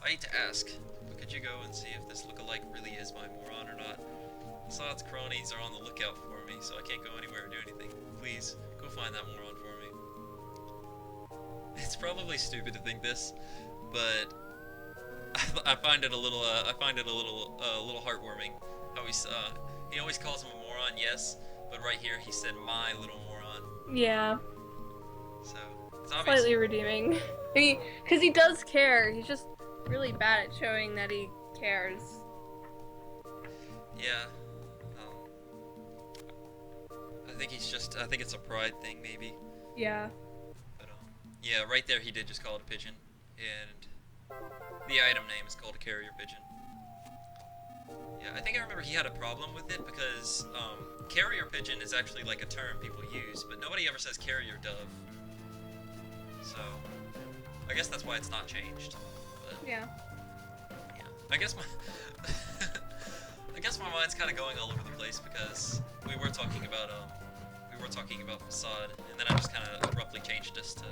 I hate to ask, but could you go and see if this lookalike really is my moron or not? Assad's cronies are on the lookout for me, so I can't go anywhere or do anything. Please, go find that moron for me. It's probably stupid to think this, but I find it a little heartwarming. How he always calls him a moron, yes, but right here he said my little moron. Yeah, So it's obvious. slightly redeeming. Because he does care. He's just really bad at showing that he cares. Yeah. I think it's a pride thing, maybe. Yeah. But yeah, right there he did just call it a pigeon, and the item name is called a carrier pigeon. Yeah, I think I remember he had a problem with it because carrier pigeon is actually like a term people use, but nobody ever says carrier dove. So I guess that's why it's not changed. But, Yeah. yeah. I guess my I guess my mind's kind of going all over the place because we were talking about facade, and then I just kind of abruptly changed us to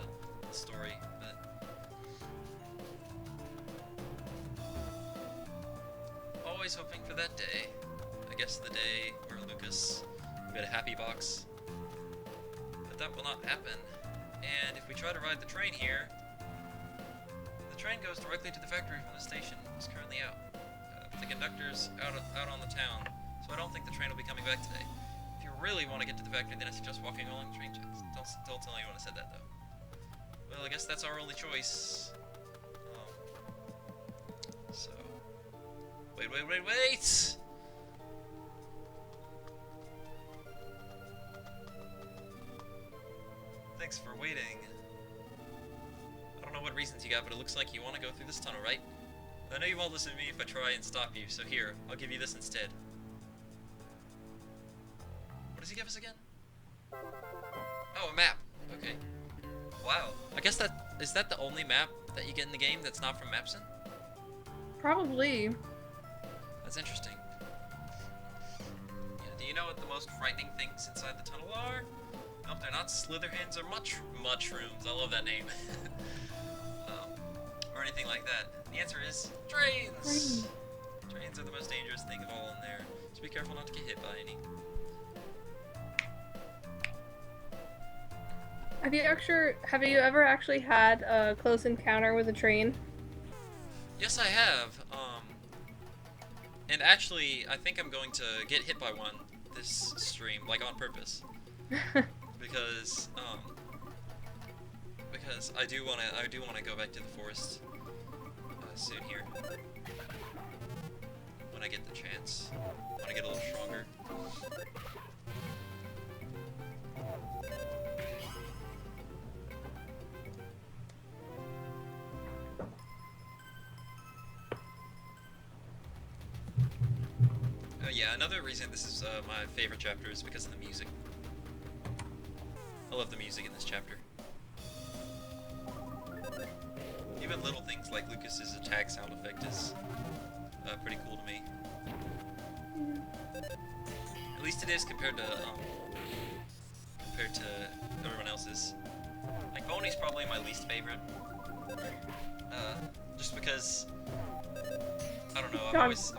the story. But always hoping for that day. I guess the day where Lucas will get a happy box. But that will not happen. And if we try to ride the train here, the train goes directly to the factory from the station. It's currently out. The conductor's out on the town, so I don't think the train will be coming back today. If you really want to get to the factory, then I suggest walking along the train tracks. Don't tell anyone I said that, though. Well, I guess that's our only choice. So... Wait! Thanks for waiting. I don't know what reasons you got, but it looks like you want to go through this tunnel, right? I know you won't listen to me if I try and stop you, so here, I'll give you this instead. What does he give us again? Oh, a map. Okay. Wow. I guess is that the only map that you get in the game that's not from Mapson? Probably. That's interesting. Yeah, do you know what the most frightening things inside the tunnel are? Nope, they're not slitherhens or mushrooms. I love that name. or anything like that? The answer is trains. Trains are the most dangerous thing of all in there. So be careful not to get hit by any. Have you ever actually had a close encounter with a train? Yes, I have. And actually, I think I'm going to get hit by one this stream, like on purpose, because I do wanna go back to the forest soon here when I get the chance. When I get a little stronger. Yeah, another reason this is my favorite chapter is because of the music. I love the music in this chapter. Even little things like Lucas's attack sound effect is pretty cool to me. At least it is compared to everyone else's. Like Boney's probably my least favorite. Just because I don't know. I've always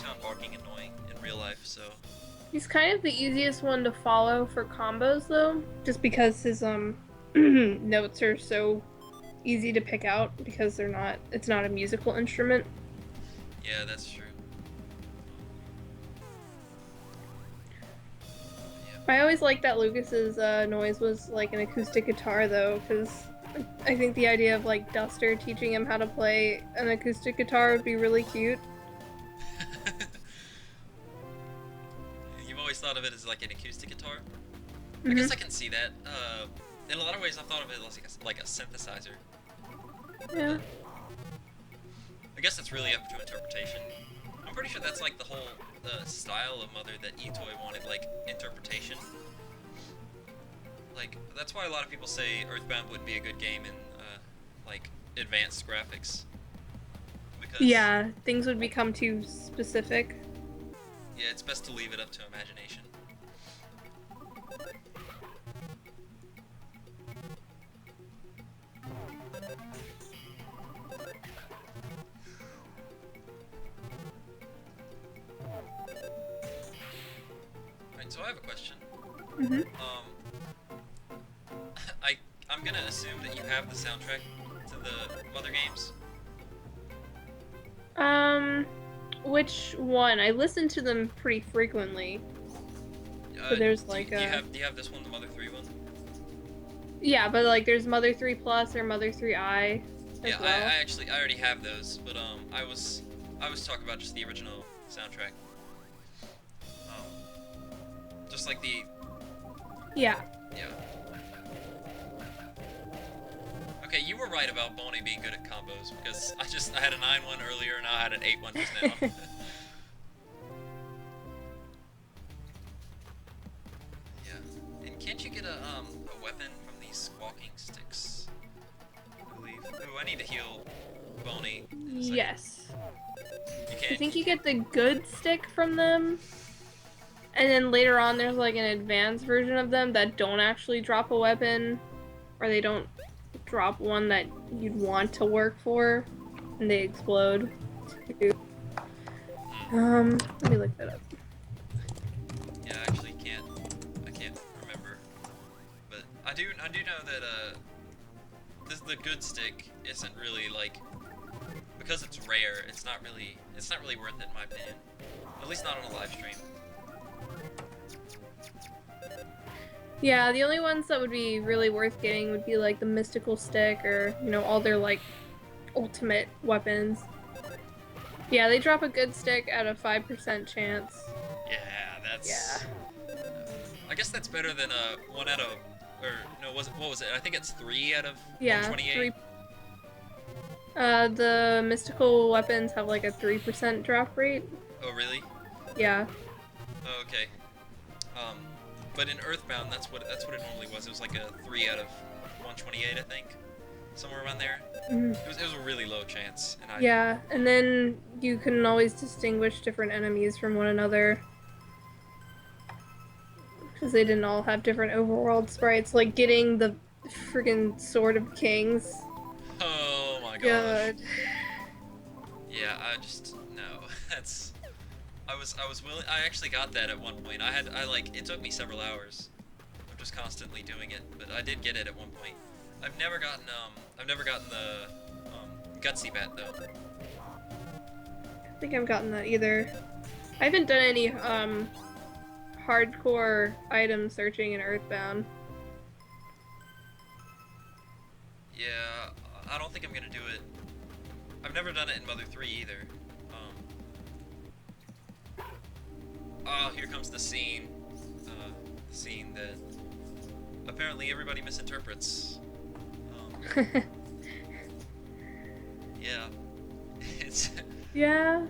found barking annoying in real life. So He's kind of the easiest one to follow for combos, though, just because his notes are so easy to pick out because it's not a musical instrument. yeah, that's true. I always liked that Lucas's noise was like an acoustic guitar, though, because I think the idea of like Duster teaching him how to play an acoustic guitar would be really cute. You've always thought of it as like an acoustic guitar? I guess I can see that. In a lot of ways, I've thought of it as like a synthesizer. Yeah. I guess that's really up to interpretation. I'm pretty sure that's like the whole style of Mother that Itoy wanted, like interpretation. Like that's why a lot of people say Earthbound would be a good game in like advanced graphics. Because Yeah, things would become too specific. yeah, it's best to leave it up to imagination. Alright, so I have a question. I'm gonna assume that you have the soundtrack to the Mother games. Which one? I listen to them pretty frequently. But there's like do you have this one, the Mother 3 one? Yeah, but like there's Mother 3 Plus or Mother 3i. Yeah, well. I already have those, but I was talking about just the original soundtrack. Just like the Yeah. yeah. Okay, you were right about Boney being good at combos because I had a 9-1 earlier and I had an 8-1 just now. Yeah. And can't you get a weapon from these squawking sticks? I believe. Ooh, I need to heal Boney. in a second. Yes. You I can't. think you get the good stick from them. And then later on there's like an advanced version of them that don't actually drop a weapon. Or they don't drop one that you'd want to work for. And they explode. Let me look that up. Yeah, I actually can't. I can't remember. But I do know that the good stick isn't really like, because it's rare. It's not really worth it in my opinion. At least not on a live stream. Yeah, the only ones that would be really worth getting would be like the mystical stick or, you know, all their like ultimate weapons. Yeah, they drop a good stick at a 5% chance. Yeah, that's. Yeah. I guess that's better than a 1 out of, or no, what was it? I think it's 3 out of Yeah, 128. The mystical weapons have like a 3% drop rate. Oh really? Yeah. Oh, okay. But in Earthbound, that's what it normally was. It was like a 3 out of 128, I think, somewhere around there. Mhm. It was a really low chance, and Yeah, and then you can always distinguish different enemies from one another. Because they didn't all have different overworld sprites, like getting the friggin' Sword of Kings. Oh my my gosh. God. Yeah, I just no. That's I was willing. I actually got that at one point. I like it took me several hours of just constantly doing it, but I did get it at one point. I've never gotten the gutsy bat though. I think I've gotten that either. I haven't done any hardcore item searching in Earthbound. Yeah, I don't think I'm gonna do it. I've never done it in Mother 3 either. Oh, here comes the scene. The scene that apparently everybody misinterprets. Yeah. It's... Yeah.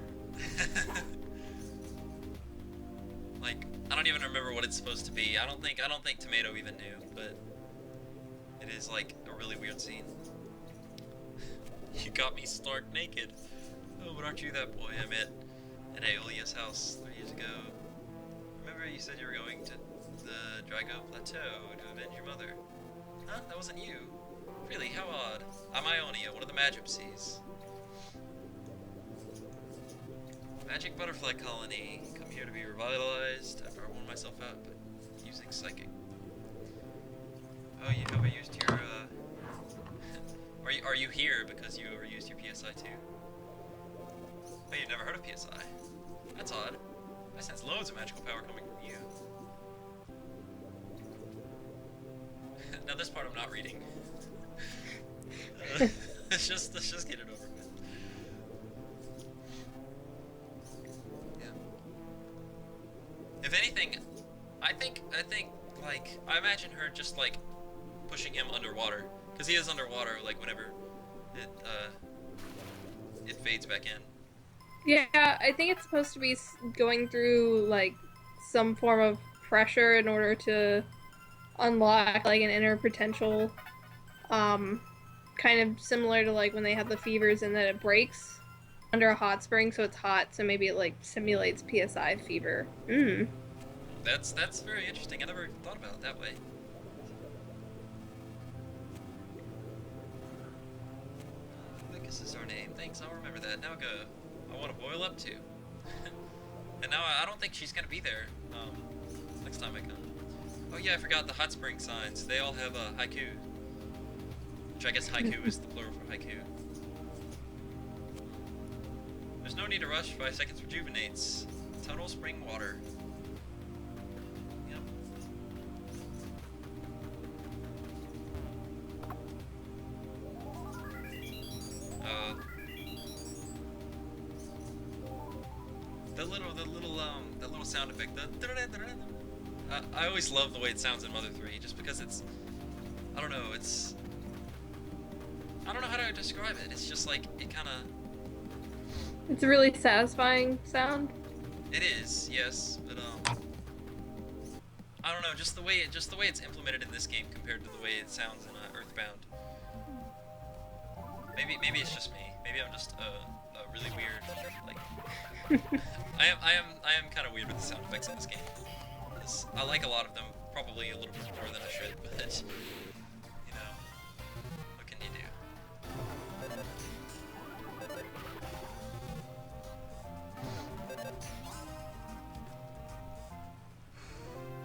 Like, I don't even remember what it's supposed to be. I don't think Tomato even knew, but it is like a really weird scene. You got me stark naked. Oh, but aren't you that boy I met at Aeolia's house 3 years ago? Remember you said you were going to the Drago Plateau to avenge your mother? Huh? That wasn't you. Really? How odd. I'm Ionia, one of the Magipsies. Magic butterfly colony. Come here to be revitalized after I worn myself out, but using psychic. Oh, you overused your, Are you here because you overused your PSI too? Oh, you've never heard of PSI? That's odd. I sense loads of magical power coming from you. Now this part I'm not reading. let's just get it over with. Yeah. If anything, I think like I imagine her just like pushing him underwater, because he is underwater like whenever it fades back in. Yeah, I think it's supposed to be going through like some form of pressure in order to unlock like an inner potential, kind of similar to like when they have the fevers and then it breaks under a hot spring, so it's hot, so maybe it like simulates PSI fever. That's very interesting. I never thought about it that way. Lucas is our name. Thanks, I'll remember that. Now go. I want to boil up too. And now I don't think she's gonna be there next time I come. Oh yeah, I forgot the hot spring signs. They all have a haiku. Which I guess haiku is the plural for haiku. There's no need to rush. 5 seconds rejuvenates. Tunnel spring water. Yep. The little sound effect. I always love the way it sounds in Mother 3, just because it's, I don't know, I don't know how to describe it. It's just like, it kind of... It's a really satisfying sound. It is, yes, but I don't know, just the way it's implemented in this game compared to the way it sounds in Earthbound. Maybe it's just me. Maybe I'm just a really weird, like... I am kind of weird with the sound effects in this game. I like a lot of them, probably a little bit more than I should, but, you know, what can you do?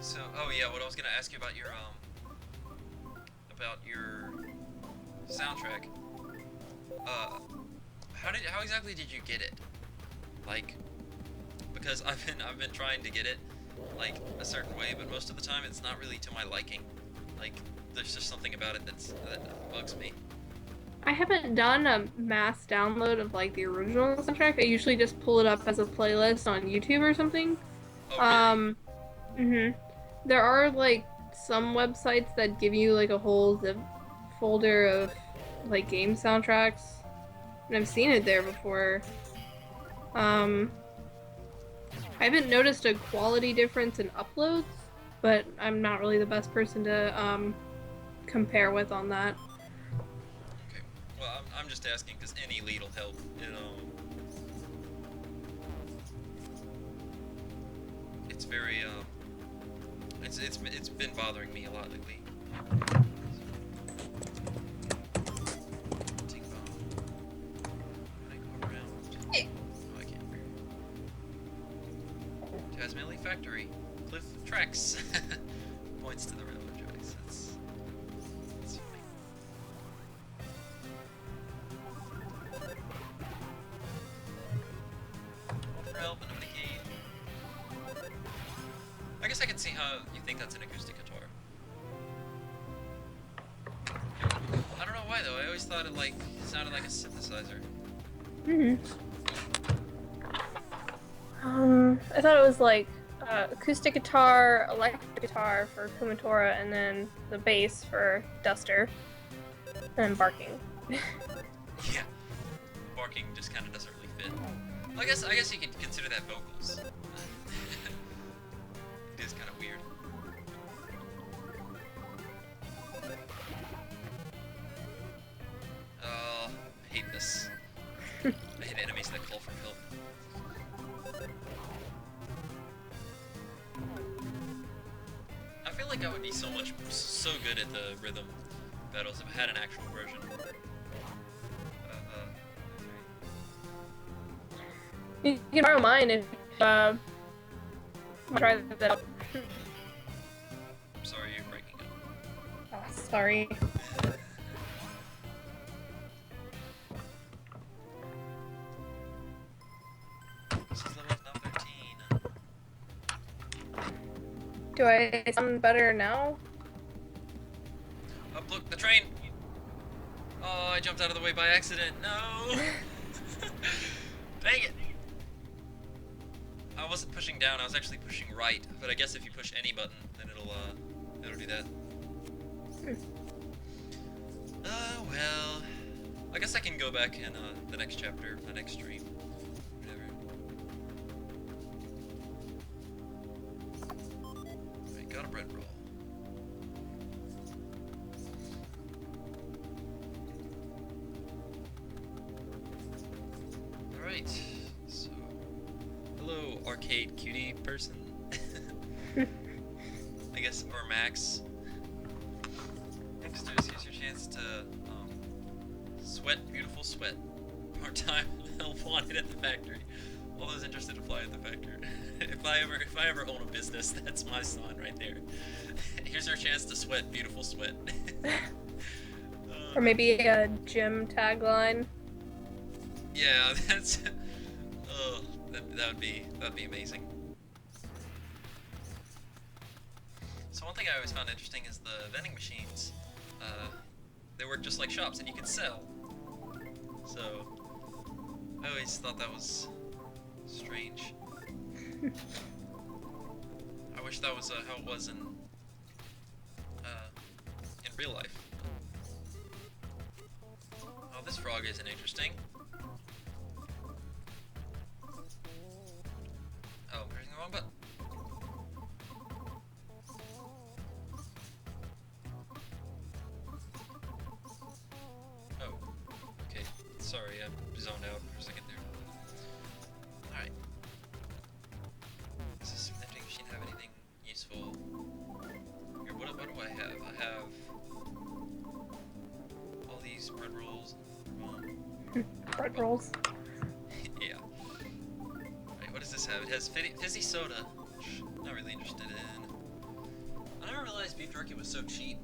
So, oh yeah, what I was gonna ask you about your soundtrack. How exactly did you get it? Like, because I've been trying to get it like a certain way, but most of the time it's not really to my liking. Like, there's just something about it that bugs me. I haven't done a mass download of like the original soundtrack. I usually just pull it up as a playlist on YouTube or something. Oh, really? There are like some websites that give you like a whole zip folder of like game soundtracks, and I've seen it there before. I haven't noticed a quality difference in uploads, but I'm not really the best person to compare with on that. Okay. Well, I'm just asking because any lead will help, you know. It's very it's been bothering me a lot lately. Tasmania Factory. Cliff Tracks. Points to the railroad tracks. That's funny. All for help and a Medicaid. I guess I can see how you think that's an acoustic guitar. I don't know why though. I always thought it sounded like a synthesizer. I thought it was like acoustic guitar, electric guitar for Kumatora, and then the bass for Duster, and barking. Yeah, barking just kind of doesn't really fit. I guess you could consider that vocals. It is kind of weird. Oh, I hate this. I hate enemies that call for help. I feel like I would be so good at the rhythm battles if I had an actual version. You can borrow mine if try that out. I'm sorry, you're breaking up. Oh, sorry. This is level number 13. Do I sound better now? Oh, look, the train! Oh, I jumped out of the way by accident. No! Dang it! I wasn't pushing down, I was actually pushing right. But I guess if you push any button, then it'll do that. Oh, well. I guess I can go back in the next chapter, the next stream. Whatever. Alright, got a bread roll. Alright, so... Hello, arcade cutie person. I guess, or Max. Hipsters, here's your chance to, sweat beautiful sweat. Part-time help wanted at the factory. All those interested apply at the factory. If I ever own a business, that's my son right there. Here's our chance to sweat beautiful sweat. Or maybe a gym tagline. Yeah, that's. Oh, that'd be amazing. So one thing I always found interesting is the vending machines. They work just like shops, and you can sell. So I always thought that was strange. I wish that was how it was in real life. Oh, this frog isn't interesting. Oh, I'm pressing the wrong button. Oh, okay. Sorry, I zoned out for a second there. Alright. Does this vending machine have anything useful? Here, what do I have? I have all these bread rolls. Bread rolls. Yeah. Alright, what does this have? It has fizzy soda, which I'm not really interested in. I never realized beef jerky was so cheap.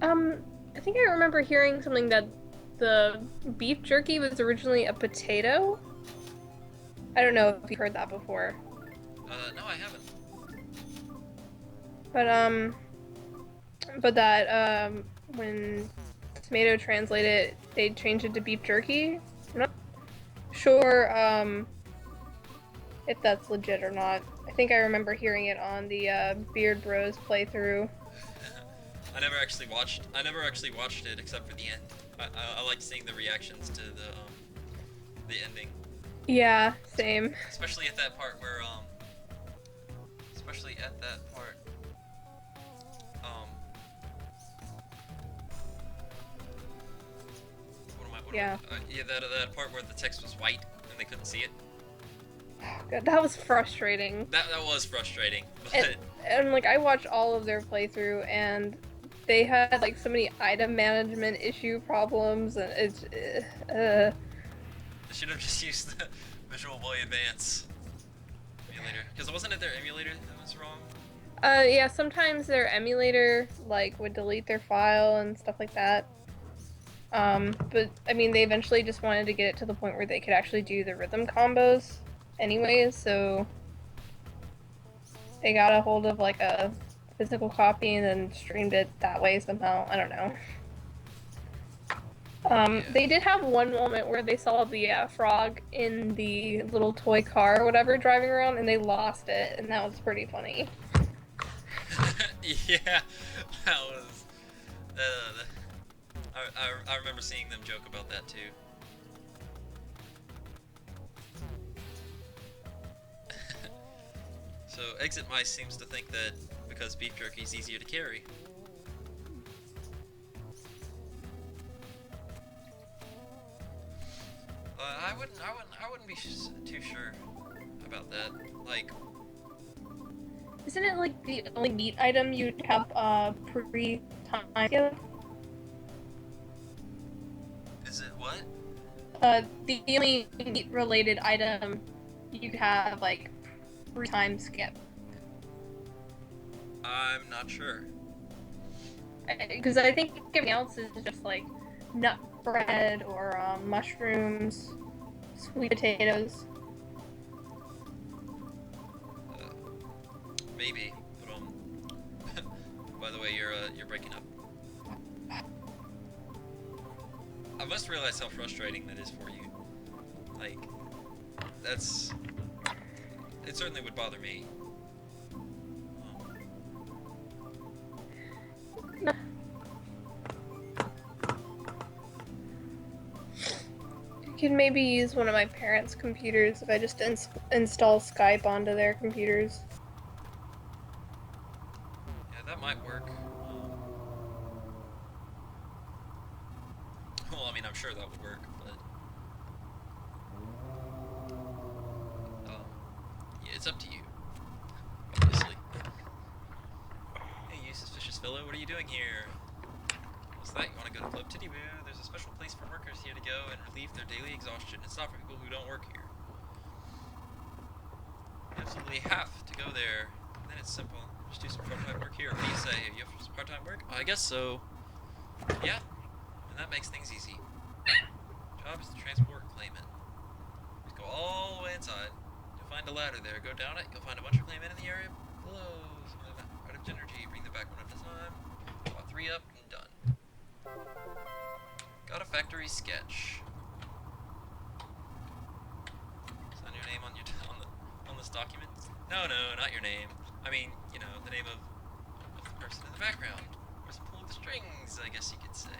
I think I remember hearing something that the beef jerky was originally a potato. I don't know if you heard that before. No, I haven't. But that, when Tomato translated, they changed it to beef jerky. I'm not sure, if that's legit or not. I think I remember hearing it on the, Beard Bros playthrough. I never actually watched it except for the end. I liked seeing the reactions to the ending. Yeah, same. Especially at that part where Yeah. Yeah, that part where the text was white and they couldn't see it. God, that was frustrating. That was frustrating, but And like I watched all of their playthrough, and they had like so many item management issue problems, and it's I should have just used the Visual Boy Advance emulator. Because wasn't it their emulator that was wrong? Yeah, sometimes their emulator, like, would delete their file and stuff like that. But, I mean, they eventually just wanted to get it to the point where they could actually do the rhythm combos anyways, so they got a hold of, like, a physical copy and then streamed it that way somehow. I don't know. They did have one moment where they saw the frog in the little toy car or whatever driving around, and they lost it, and that was pretty funny. Yeah, that was. I remember seeing them joke about that too. So Exit Mice seems to think that because beef jerky is easier to carry. I wouldn't be too sure about that. Like, Isn't it like the only meat item you'd have pre-time skip? is it what? The only meat-related item you'd have like pre-time skip. I'm not sure. Because I think everything else is just like nut bread or mushrooms, sweet potatoes. Maybe, but by the way, you're breaking up. I must realize how frustrating that is for you. Like, it certainly would bother me. I could maybe use one of my parents' computers if I just install Skype onto their computers. Yeah, that might work. Well, I mean, I'm sure that would work, but yeah, it's up to you, obviously. Hey, you suspicious fellow, what are you doing here? What's that? You want to go to Club Titty Boo? There's a special place for workers here to go and relieve their daily exhaustion. It's not for people who don't work here. You absolutely have to go there. And then it's simple. Just do some part-time work here. What do you say? You have some part-time work? I guess so. Yeah. And that makes things easy. Job is to transport claimant. Just go all the way inside. You'll find a ladder there. Go down it. You'll find a bunch of claimant in the area below. Some of them out of energy. Bring them back one at a time. About 3 up and done. Got a factory sketch. Sign your name on this document? No, not your name. I mean, you know, the name of the person in the background. Or some pull the strings, I guess you could say.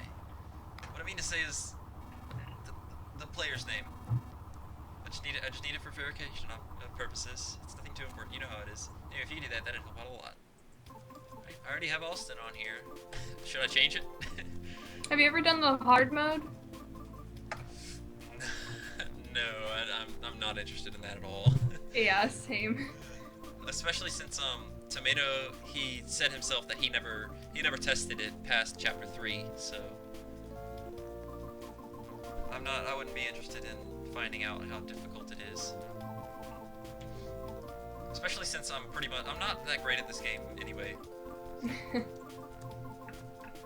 What I mean to say is the player's name. I just need it for verification purposes. It's nothing too important. You know how it is. Anyway, if you do that, that'd help out a lot. I already have Austin on here. Should I change it? Have you ever done the hard mode? No, I'm not interested in that at all. Yeah, same. Especially since Tomato, he said himself that he never tested it past chapter 3, so I wouldn't be interested in finding out how difficult it is. Especially since I'm not that great at this game anyway.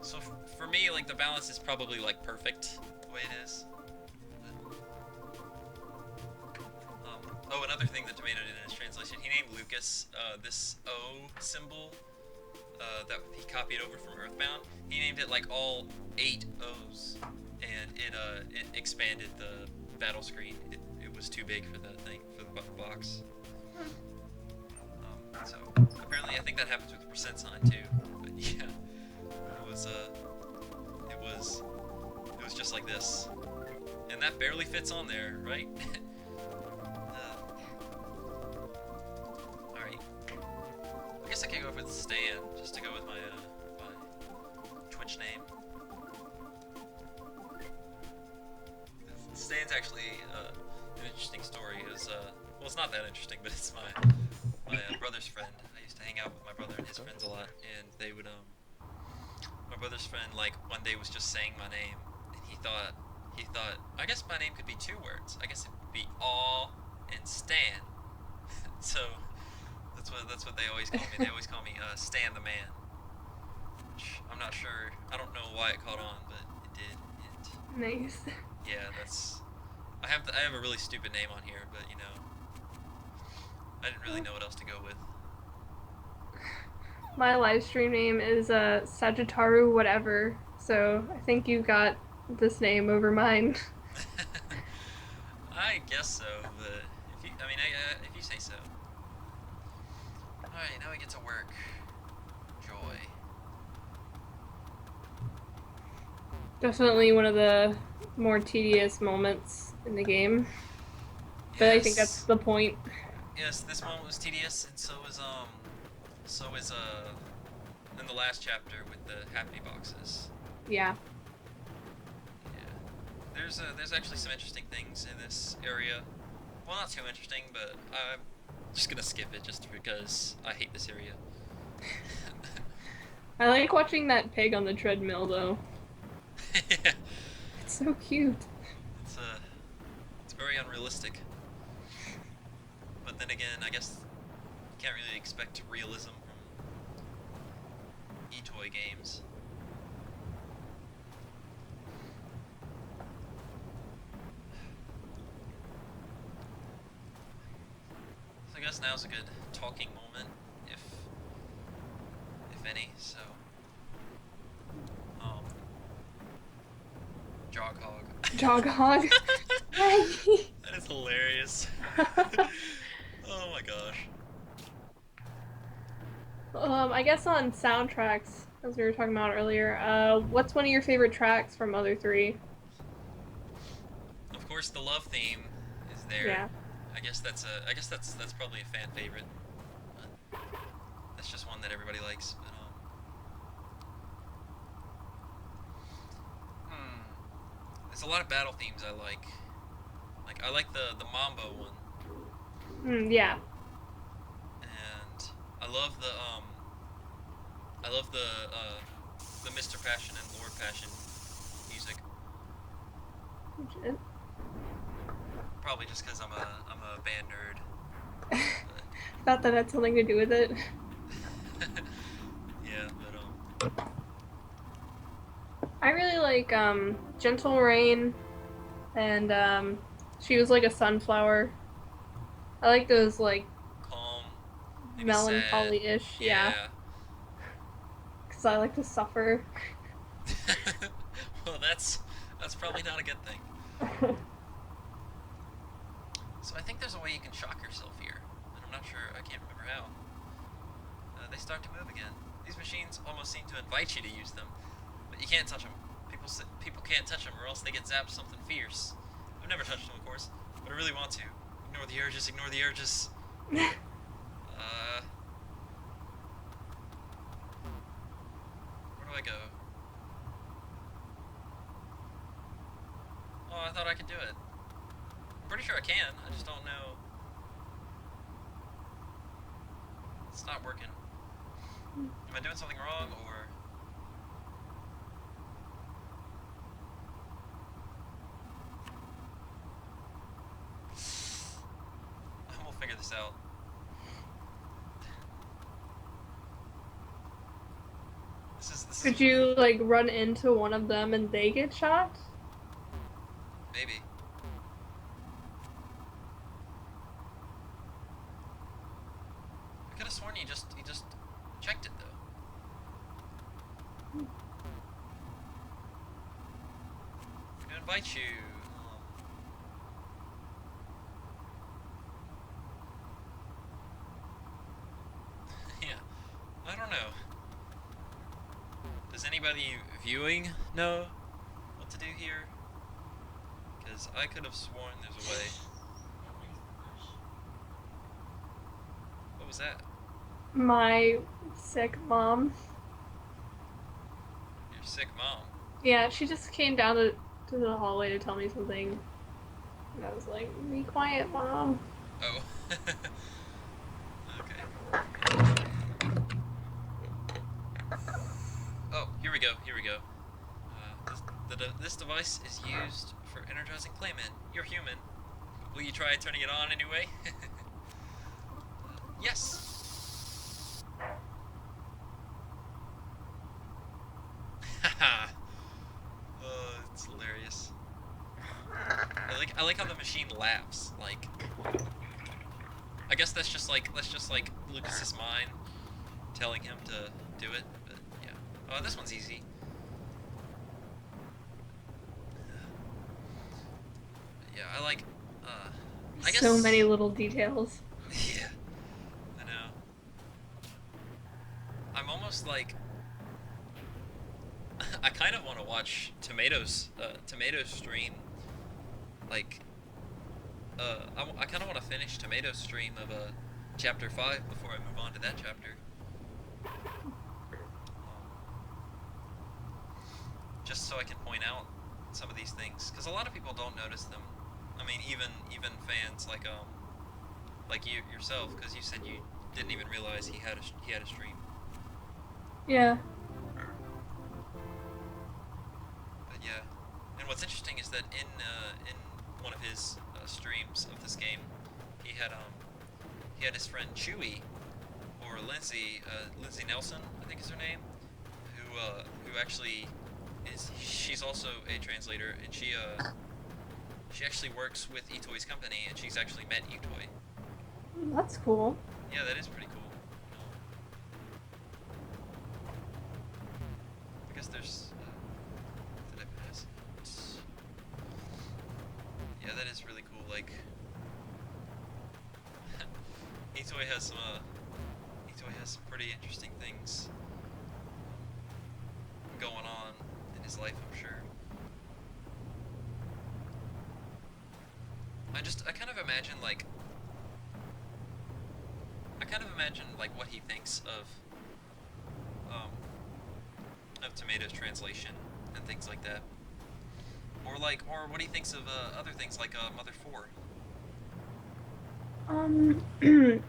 So for me, like, the balance is probably like perfect the way it is. Oh, another thing that Tomato did in his translation, he named Lucas this O symbol that he copied over from Earthbound. He named it like all 8 O's, and it expanded the battle screen. It was too big for the thing, for the box. So apparently, I think that happens with the percent sign too. But yeah, it was just like this, and that barely fits on there, right? All right. I guess I could go with Stan just to go with my Twitch name. Stan's actually an interesting story. Well, it's not that interesting, but it's my brother's friend. I used to hang out with my brother and his friends a lot, and they would my brother's friend, like, one day was just saying my name, and he thought I guess my name could be 2 words. I guess it would be Aw and Stan. So that's what they always call me. They always call me Stan the Man. Which I'm not sure. I don't know why it caught on, but it did. Nice. Yeah, that's. I have a really stupid name on here, but I didn't really know what else to go with. My live stream name is Sagittaru whatever, so I think you got this name over mine. I guess so, but if you say so. All right, now we get to work. Joy. Definitely one of the more tedious moments in the game, but I think that's Yes. the point. Yes, this one was tedious, and so is in the last chapter with the happy boxes. Yeah. Yeah. There's actually some interesting things in this area. Well, not too interesting, but I'm just gonna skip it just because I hate this area. I like watching that pig on the treadmill though. Yeah. It's so cute. It's it's very unrealistic. But then again, I guess you can't really expect realism from e-toy games. So I guess now's a good talking moment, if any. So, um, Joghog. Joghog. That is hilarious. Oh my gosh. I guess on soundtracks, as we were talking about earlier, what's one of your favorite tracks from Mother 3? Of course, the love theme is there. Yeah. I guess that's probably a fan favorite. But that's just one that everybody likes. But there's a lot of battle themes I like. Like I like the Mambo one, Yeah. and I love the Mr. Passion and Lord Passion music. Probably just because I'm a band nerd. Thought that had something to do with it. Yeah, but I really like Gentle Rain and She Was Like a Sunflower. I like those like calm, maybe sad. melancholy-ish, yeah, Yeah. because I like to suffer. Well, that's probably not a good thing. So I think there's a way you can shock yourself here, and I'm not sure. I can't remember how. They start to move again. These machines almost seem to invite you to use them, but you can't touch them. People can't touch them, or else they get zapped something fierce. I've never touched them, of course, but I really want to. Ignore the urges. Ignore the urges. Where do I go? Oh, I thought I could do it. I'm pretty sure I can. I just don't know. It's not working. Am I doing something wrong, or? We'll figure this out. This Could is you like run into one of them and they get shot? maybe. I could have sworn you just checked it though. I'm gonna invite you. Yeah, I don't know. Does anybody viewing know what to do here? Because I could have sworn there's a way. What was that? My sick mom. Your sick mom. Yeah, she just came down to the hallway to tell me something. And I was like, be quiet, mom. Oh. Okay. Oh, here we go. Here we go. This device is used for energizing Clayman. You're human. Will you try turning it on anyway? Yes. Haha. It's hilarious. I like how the machine laughs. Like, I guess that's just like Lucas's mind telling him to do it. But yeah. Oh, this one's easy. Yeah, I like. I guess So many little details. Yeah, I know. I'm almost like I kind of want to watch Tomato's stream. Like, I kind of want to finish Tomato's stream of chapter 5 before I move on to that chapter. Just so I can point out some of these things, because a lot of people don't notice them. I mean, even fans like you yourself, because you said you didn't even realize he had a stream. Yeah. But yeah, and what's interesting is that in one of his streams of this game, he had his friend Chewie, or Lindsay Nelson, I think is her name, who actually she's also a translator, and she actually works with Itoi's company, and she's actually met Itoi. That's cool. Yeah, that is pretty cool. I guess there's. Did I pass? Yeah, that is really cool. Like, Itoi has some pretty interesting things going on in his life, I'm sure. I kind of imagine like what he thinks of Tomato's translation and things like that, or what he thinks of other things like Mother 4.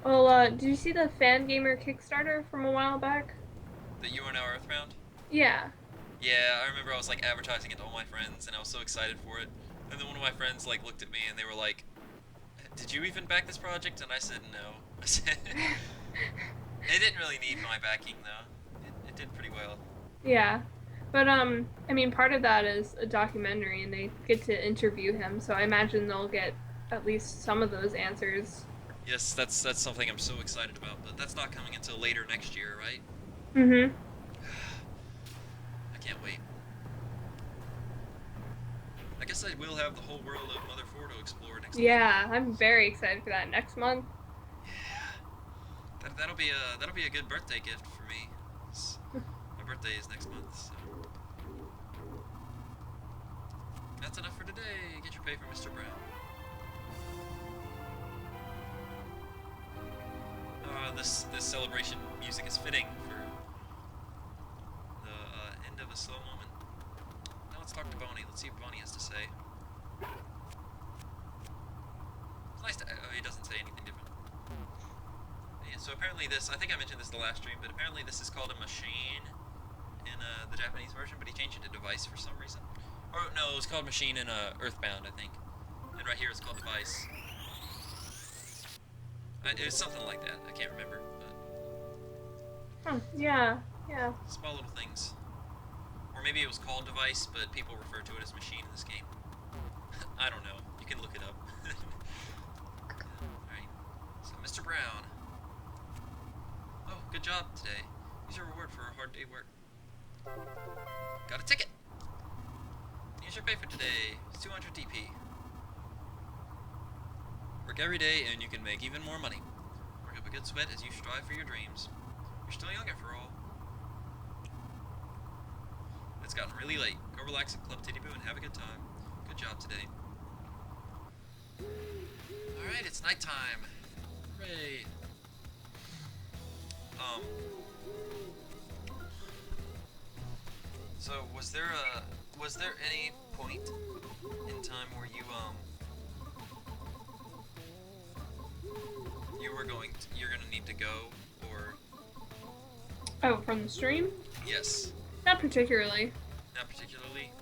Well, did you see the Fan Gamer Kickstarter from a while back? That You Are Now Earthbound. Yeah. Yeah, I remember I was like advertising it to all my friends, and I was so excited for it. And then one of my friends like looked at me and they were like, "Did you even back this project?" And I said no. I said it didn't really need my backing though. It did pretty well. Yeah. But I mean, part of that is a documentary, and they get to interview him, so I imagine they'll get at least some of those answers. Yes, that's something I'm so excited about, but that's not coming until later next year, right? Mm-hmm. I can't wait. I guess I will have the whole world of Mother 4 to explore next month. Yeah, I'm very excited for that next month. Yeah. That'll be a good birthday gift for me. My birthday is next month, so. That's enough for today. Get your pay from Mr. Brown. This celebration music is fitting for the end of a slow moment. Now let's talk to Bonnie. Let's see what Bonnie has to say. It's nice to. Oh, he doesn't say anything different. Yeah, so apparently I think I mentioned this the last stream, but apparently this is called a machine in the Japanese version, but he changed it to device for some reason. Or no, it was called machine in Earthbound, I think. And right here it's called device. It was something like that. I can't remember. Oh, yeah. Small little things. Or maybe it was called device, but people refer to it as machine in this game. I don't know. You can look it up. Alright. So, Mr. Brown. Oh, good job today. Here's your reward for a hard day work. Got a ticket! Here's your pay for today. It's 200 DP. Work every day and you can make even more money. Work up a good sweat as you strive for your dreams. You're still young after all. It's gotten really late. Go relax at Club Titty Boo and have a good time. Good job today. Alright, it's nighttime. Hooray. So was there any point in time where you're gonna need to go, or? Oh, from the stream? Yes. Not particularly. Not particularly.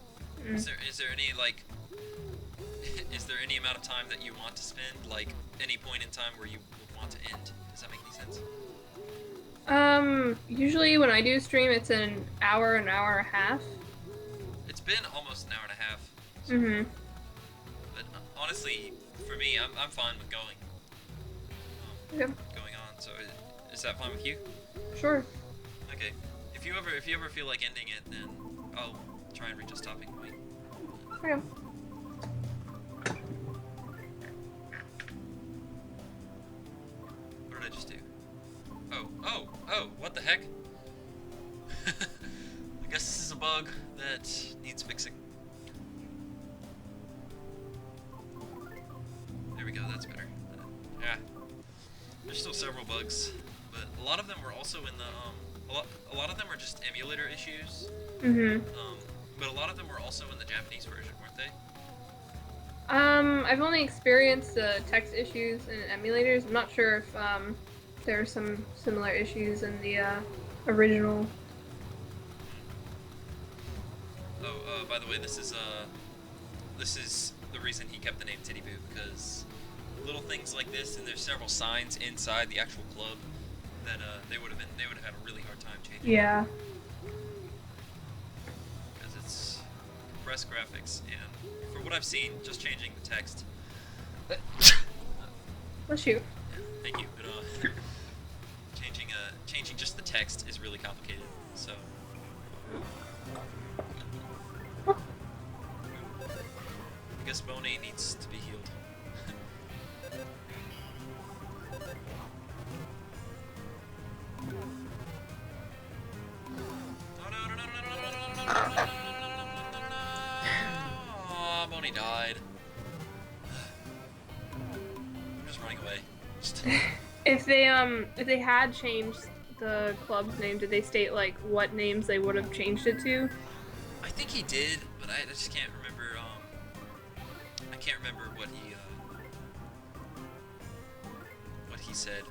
Mm. Is there any like is there any amount of time that you want to spend? Like, any point in time where you would want to end? Does that make any sense? Usually when I do stream, it's an hour and a half. It's been almost an hour and a half. So, Mm-hmm. but honestly, for me, I'm fine with going. Yeah. Going on. So is that fine with you? Sure. Okay. If you ever feel like ending it, then I'll try and reach a stopping point. Okay. What did I just do? Oh! What the heck? I guess this is a bug that needs fixing. There we go. That's better. Yeah. There's still several bugs, but a lot of them were also in the a lot of them are just emulator issues. Mm-hmm. But a lot of them were also in the Japanese version, weren't they? I've only experienced the text issues in emulators. I'm not sure if there are some similar issues in the original. Oh, by the way, this is the reason he kept the name Titty Boo, because little things like this, and there's several signs inside the actual club that they would have had a really hard time changing. Yeah. Because it's compressed graphics, and for what I've seen, just changing the text. Bless you. Yeah, thank you. But changing just the text is really complicated. So. I guess Boney needs to be healed. Oh, Boney died. I'm just running away. If they had changed the club's name, did they state like what names they would have changed it to? I think he did, but I just can't remember. I can't remember what he said.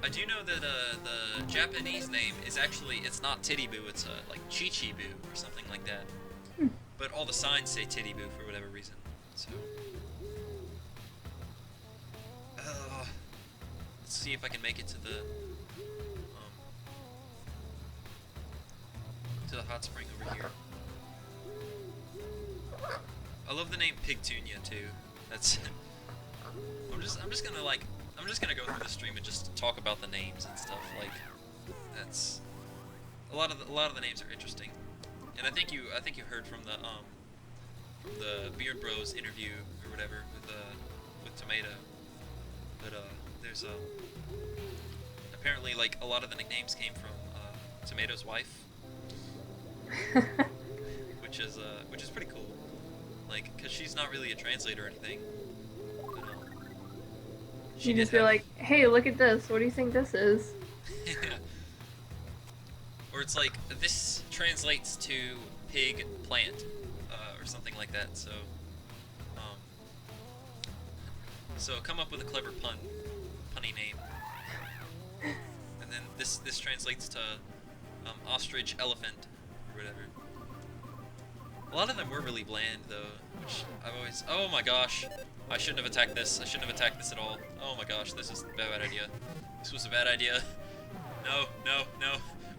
I do know that the Japanese name is actually, it's not Titty Boo, it's like Chi Boo or something like that. But all the signs say Titty Boo for whatever reason. So let's see if I can make it to the hot spring over here. I love the name Pigtunia too. That's I'm just gonna go through the stream and just talk about the names and stuff. Like, that's a lot of the names are interesting. And I think you heard from the Beard Bros interview or whatever with Tomato. But there's apparently like a lot of the nicknames came from Tomato's wife. which is pretty cool, like, because she's not really a translator or anything, but, she You did just be have, like, hey, look at this. What do you think this is? or it's like, this translates to pig plant, or something like that, so come up with a clever punny name, and then this translates to ostrich elephant or whatever. A lot of them were really bland though, which I've always. Oh my gosh, I shouldn't have attacked this. I shouldn't have attacked this at all. Oh my gosh, this is a bad idea. This was a bad idea. No.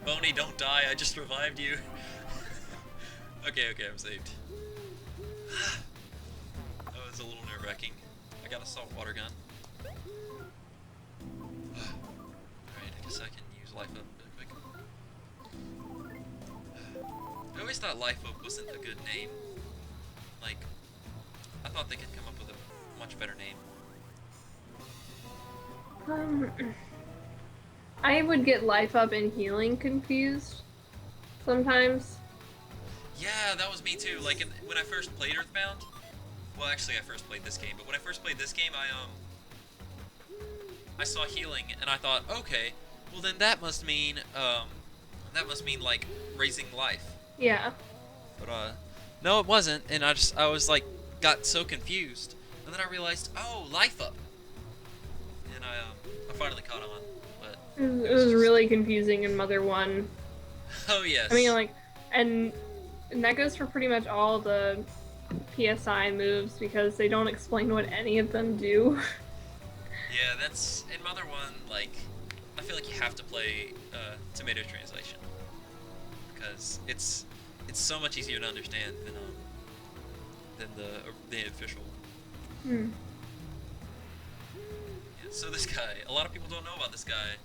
Boney, don't die. I just revived you. Okay, I'm saved. That was a little nerve-wracking. I got a saltwater gun. Alright, I guess I can use life up real quick. I always thought Life Up wasn't a good name. Like, I thought they could come up with a much better name. I would get Life Up and Healing confused sometimes. Yeah, that was me too. Like, when I first played Earthbound, well, actually, I first played this game, but when I first played this game, I saw healing, and I thought, okay, well then that must mean like raising life. Yeah. But no, it wasn't, and I was like, got so confused, and then I realized, oh, Life Up, and I finally caught on. But It was really confusing in Mother 1. Oh yes. I mean, like, and that goes for pretty much all the PSI moves because they don't explain what any of them do. Yeah, that's in Mother 1, like, I feel like you have to play Tomato Translation because it's so much easier to understand than the official one. Hmm. Yeah, so this guy, a lot of people don't know about this guy.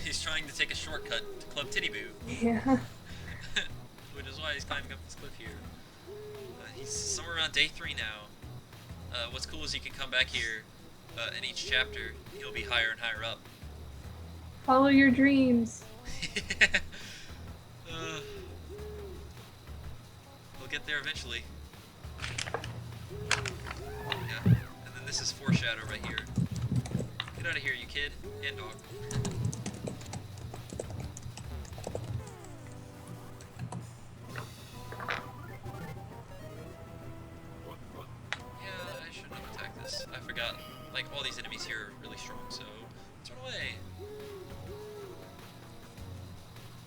He's trying to take a shortcut to Club Titty Boo, Yeah. which is why he's climbing up this cliff here. He's somewhere around day 3 now. What's cool is you can come back here in each chapter. He'll be higher and higher up. Follow your dreams. uh, we'll get there eventually. Yeah, and then this is Foreshadow right here. Get out of here, you kid and dog. Yeah, I shouldn't have attacked this. I forgot. Like, all these enemies here are really strong, so let's run away.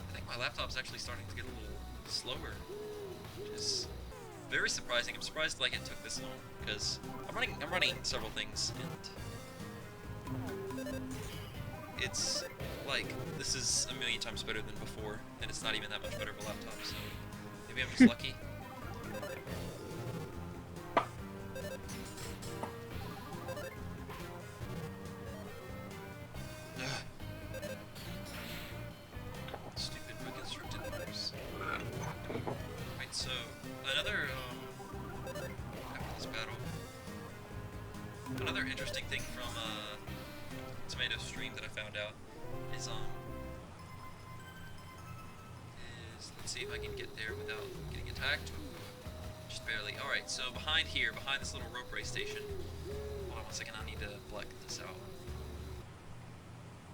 I think my laptop's actually starting to get a little slower, which is very surprising. I'm surprised like it took this long because I'm running several things and it's like this is a million times better than before, and it's not even that much better of a laptop. So maybe I'm just lucky. Stupid reconstructed moves. Wait, so another after this battle, another interesting thing from Tomato's stream that I found out is let's see if I can get there without getting attacked. Just barely. All right, so behind here, behind this little rope race station. Hold on 1 second. I need to black this out.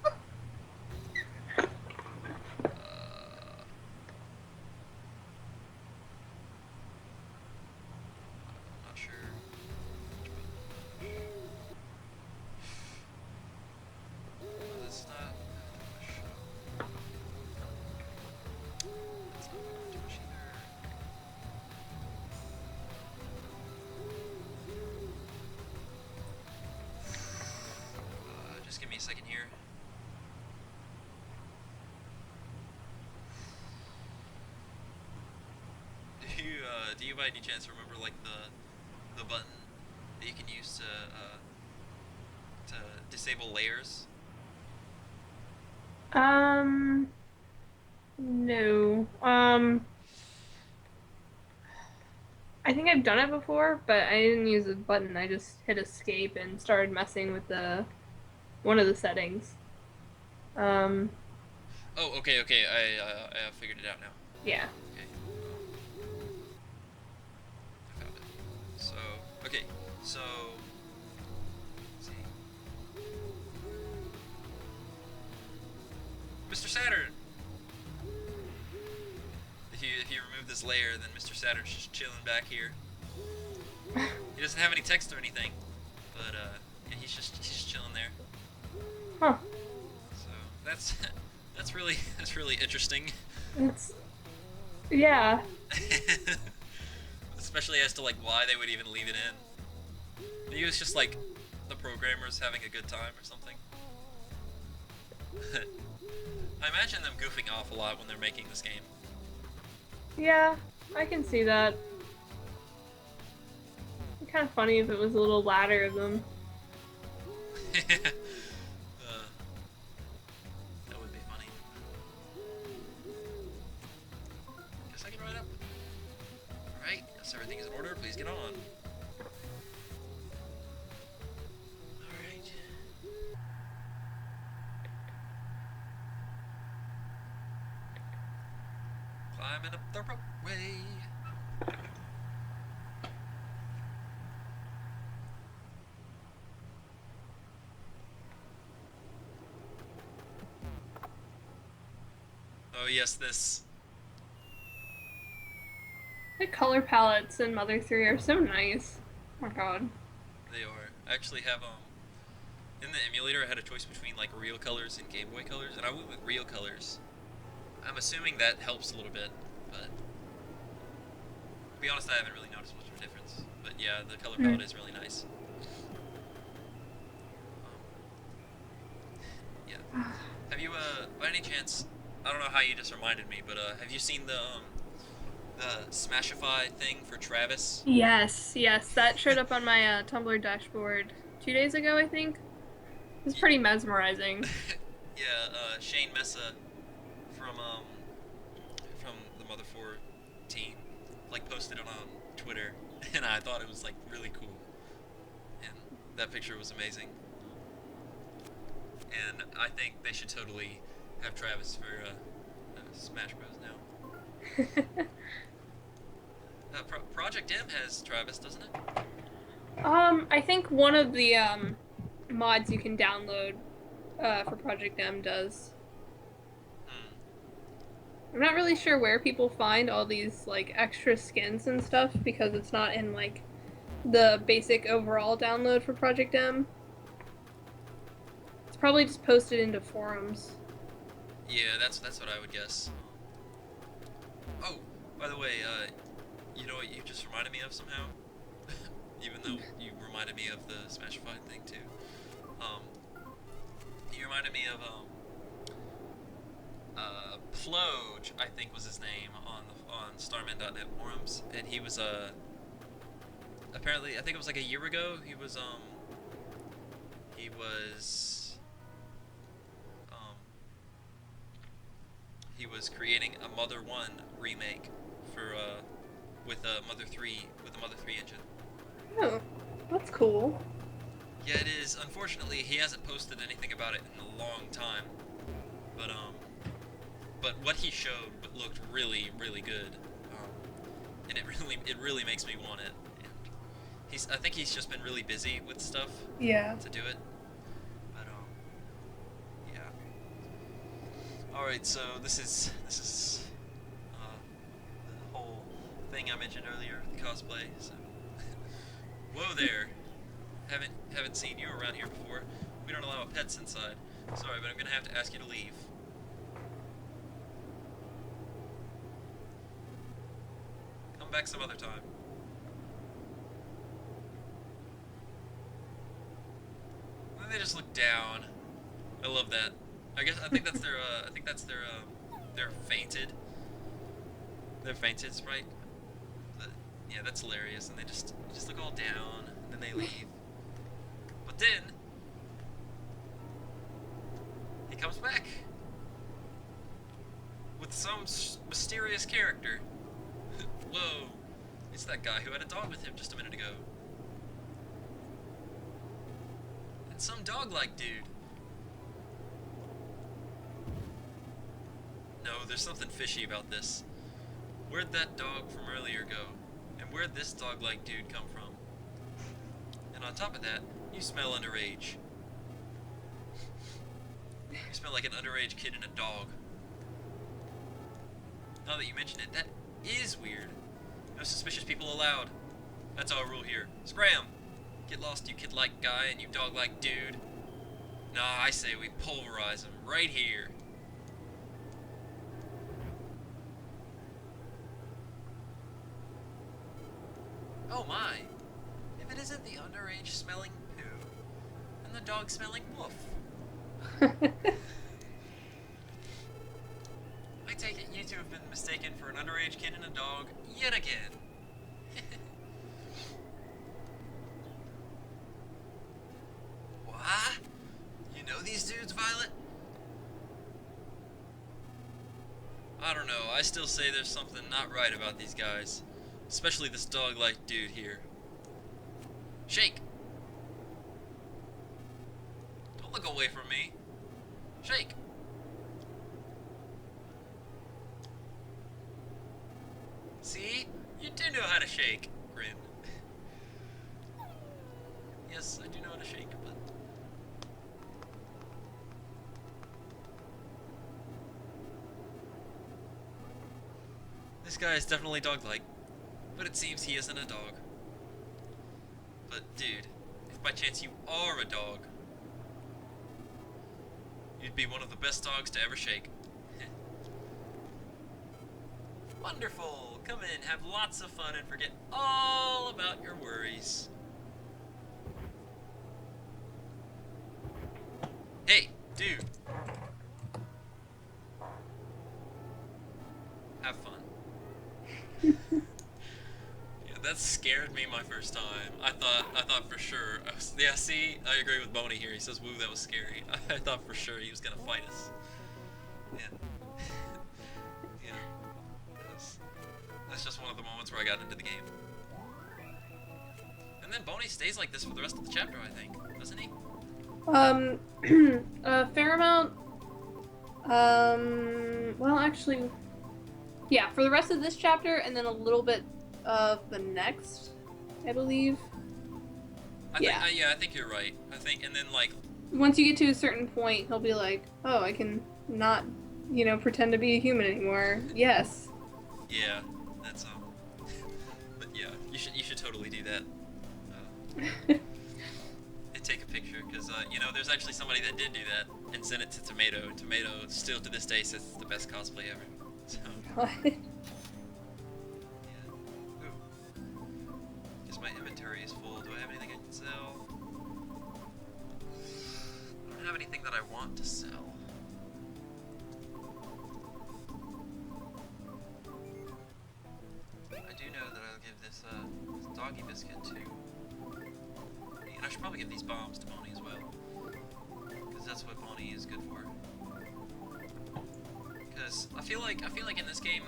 I'm not sure. That's not much. That's not too much either. Just give me a second here. Do you by any chance remember like the button that you can use to disable layers? No. I think I've done it before, but I didn't use a button. I just hit escape and started messing with the one of the settings. Um, Oh, okay, okay. I figured it out now. yeah. Okay. I found it. So, okay. So, let's see. Mr. Saturn. If you remove this layer, then Mr. Saturn's just chilling back here. He doesn't have any text or anything, but yeah, he's just chilling there. Huh. So that's really interesting. It's yeah. Especially as to like why they would even leave it in. Maybe it was just like the programmers having a good time or something. I imagine them goofing off a lot when they're making this game. Yeah, I can see that. It'd be kind of funny if it was a little ladder of them. That would be funny. Guess I can ride up. Alright, guess everything is in order. Please get on. Alright. Climbing up the ropeway. Oh yes, this. The color palettes in Mother 3 are so nice. Oh my god. They are. I actually have in the emulator I had a choice between like real colors and Game Boy colors, and I went with real colors. I'm assuming that helps a little bit, but be honest, I haven't really noticed much of a difference. But yeah, the color palette is really nice. Yeah. Have you, by any chance, I don't know how you just reminded me, but have you seen the Smashify thing for Travis? Yes, yes, that showed up on my Tumblr dashboard 2 days ago, I think. It was pretty mesmerizing. Yeah, Shane Mesa from the Mother 4 team, like posted it on Twitter, and I thought it was like really cool, and that picture was amazing. And I think they should totally have Travis for Smash Bros. Now. Project M has Travis, doesn't it? I think one of the mods you can download for Project M does. Hmm. I'm not really sure where people find all these like extra skins and stuff because it's not in like the basic overall download for Project M. It's probably just posted into forums. Yeah, that's what I would guess. Oh, by the way, you know what you just reminded me of somehow? Even though you reminded me of the Smashify thing too. Um, you reminded me of Ploge, I think was his name on Starman.net forums, and he was apparently I think it was like a year ago. He was um he was creating a Mother 1 remake for with a Mother 3 with the Mother 3 engine. Oh, that's cool. Yeah, it is. Unfortunately, he hasn't posted anything about it in a long time. But what he showed looked really, really good, and it really makes me want it. And I think he's just been really busy with stuff Yeah. to do it. But yeah. All right, so this is the whole thing I mentioned earlier, the cosplay. So, whoa there. Haven't seen you around here before. We don't allow pets inside. Sorry, but I'm gonna have to ask you to leave. Come back some other time. And then they just look down. I love that. I think that's their they're fainted. They're fainted, right? But, yeah, that's hilarious. And they just look all down, and then they leave. But then he comes back with some mysterious character. Whoa, it's that guy who had a dog with him just a minute ago. And some dog-like dude. No, there's something fishy about this. Where'd that dog from earlier go? And where'd this dog-like dude come from? And on top of that, you smell underage. You smell like an underage kid and a dog. Now that you mention it, that is weird. No suspicious people allowed. That's our rule here. Scram! Get lost, you kid-like guy and you dog-like dude. Nah, I say we pulverize him right here. Oh my! If it isn't the underage smelling poo and the dog smelling woof. I take it you two have been mistaken for an underage kid and a dog yet again. What? You know these dudes, Violet? I don't know, I still say there's something not right about these guys. Especially this dog-like dude here. Shake! Don't look away from me. Shake! See? You do know how to shake. Grin. Yes, I do know how to shake, but... This guy is definitely dog-like. But it seems he isn't a dog. But dude, if by chance you are a dog, you'd be one of the best dogs to ever shake. Wonderful! Come in, have lots of fun, and forget all about your worries. Hey, dude. Have fun. Yeah, that scared me my first time. I thought for sure. Yeah, see, I agree with Boney here. He says, "Woo, that was scary." I thought for sure he was gonna fight us. Yeah. Yeah. That's just one of the moments where I got into the game. And then Boney stays like this for the rest of the chapter, I think, doesn't he? A fair amount. Well, actually, yeah, for the rest of this chapter, and then a little bit of the next, I believe. I think you're right. I think, and then like once you get to a certain point, he'll be like, "Oh, I can not, pretend to be a human anymore." Yes. Yeah, that's But yeah, you should totally do that. And take a picture, because there's actually somebody that did do that and sent it to Tomato, and Tomato still to this day says it's the best cosplay ever. So. What? Yeah. Ooh. Guess my inventory is full. Do I have anything I can sell? I don't have anything that I want to sell. I do know that I'll give this doggy biscuit to. And I should probably give these bombs to Boney as well, because that's what Boney is good for. Because I feel like in this game,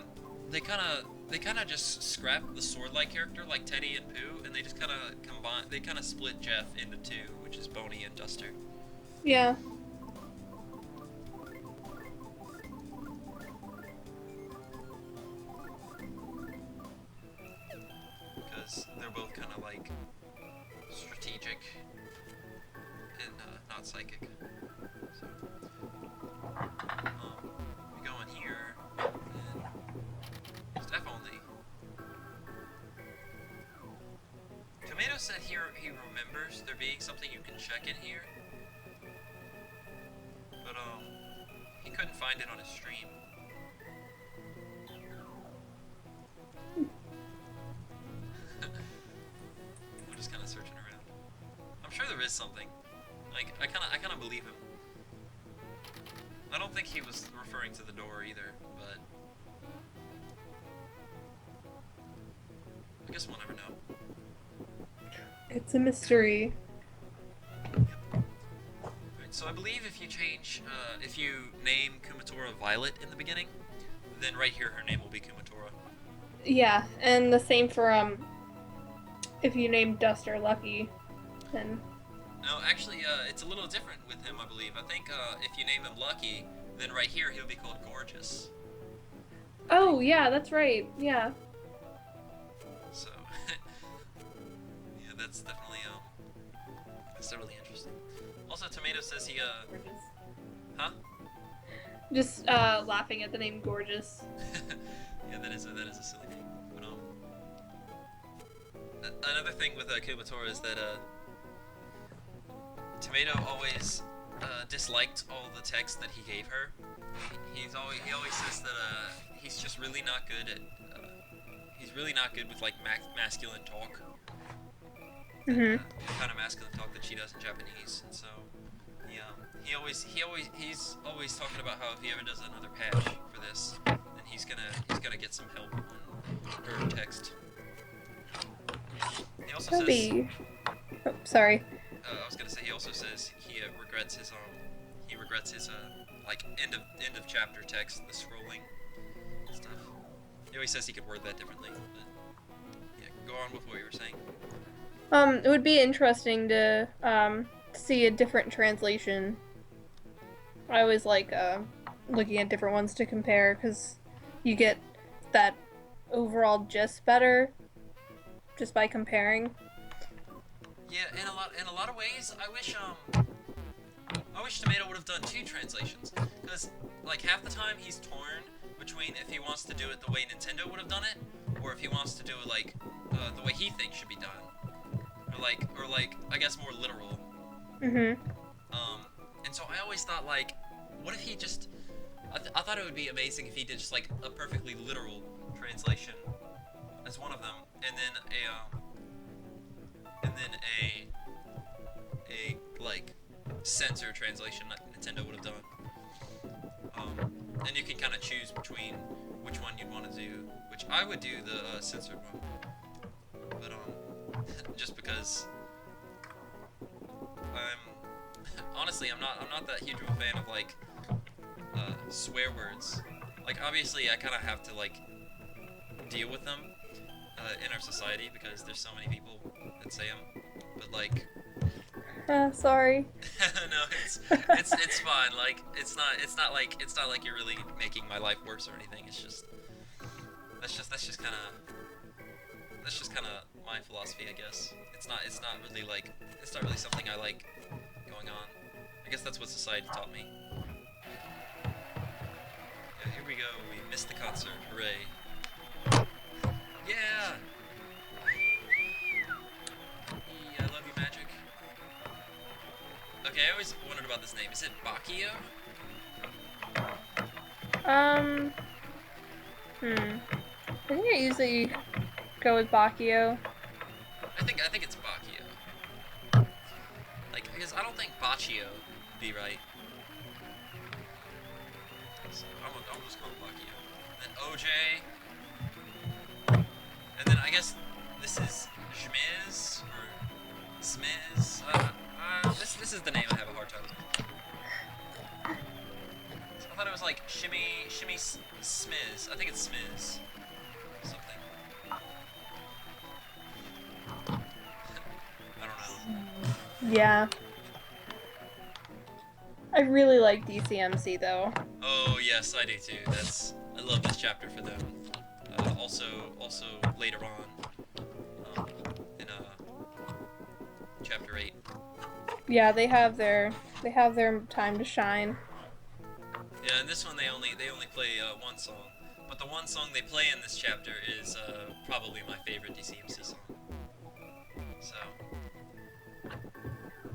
they kind of just scrap the sword-like character like Teddy and Pooh, and they just kind of combine. They kind of split Jeff into two, which is Boney and Duster. Yeah. Because they're both kind of like strategic and not psychic. So, we go in here, and Steph only. Tomato said he remembers there being something you can check in here, but he couldn't find it on his stream. I'm just kind of searching around. I'm sure there is something. Like I kind of believe him. I don't think he was referring to the door either, but I guess we'll never know. It's a mystery. Alright, so I believe if you name Kumatora Violet in the beginning, then right here her name will be Kumatora. Yeah, and the same for if you name Duster Lucky, then. No, actually, it's a little different with him, I believe. I think if you name him Lucky, then right here he'll be called Gorgeous. Oh yeah, that's right. Yeah. So, yeah, that's definitely interesting. Also, Tomato says he Gorgeous. huh? Just laughing at the name Gorgeous. Yeah, that is a silly name. But another thing with Kumatora is that Tomato always disliked all the text that he gave her. He always says that he's just really not good at he's really not good with like masculine talk. Mhm. The kind of masculine talk that she does in Japanese, and so he's always talking about how if he ever does another patch for this, then he's gonna get some help on her text. He also says. Oh, sorry. I was gonna say he also says he regrets his like end of chapter text, the scrolling stuff. He always says he could word that differently. But yeah, go on with what you were saying. It would be interesting to see a different translation. I always like looking at different ones to compare because you get that overall gist better just by comparing. Yeah, in a lot of ways, I wish Tomato would have done two translations, because like half the time he's torn between if he wants to do it the way Nintendo would have done it, or if he wants to do it like the way he thinks should be done, or like I guess more literal. Mhm. And so I always thought like, what if he just? I thought it would be amazing if he did just like a perfectly literal translation as one of them, and then a like censor translation like Nintendo would have done. And you can kind of choose between which one you'd want to do. Which I would do the censored one, but just because honestly I'm not that huge of a fan of like swear words. Like obviously I kind of have to like deal with them in our society because there's so many people that say them. But like, Sorry. no, it's fine. Like it's not like you're really making my life worse or anything. It's just that's just kind of my philosophy, I guess. It's not really something I like going on. I guess that's what society taught me. Yeah, here we go. We missed the concert. Hooray! Yeah. I love you, Magic. Okay, I always wondered about this name. Is it Bakio? I think I usually go with Bakio. I think it's Bakio. Like, because I don't think Baccio would be right. So I'm just call it Bakio. And then OJ. And then I guess this is Jmiz or Smiz. This is the name I have a hard time with. So I thought it was like Shimmy Smiz. I think it's Smiz. Something. I don't know. Yeah. I really like DCMC though. Oh yes, I do too. I love this chapter for them. Also later on, in chapter 8. Yeah, they have their time to shine. Yeah, in this one they only play one song, but the one song they play in this chapter is probably my favorite DCMC song. So,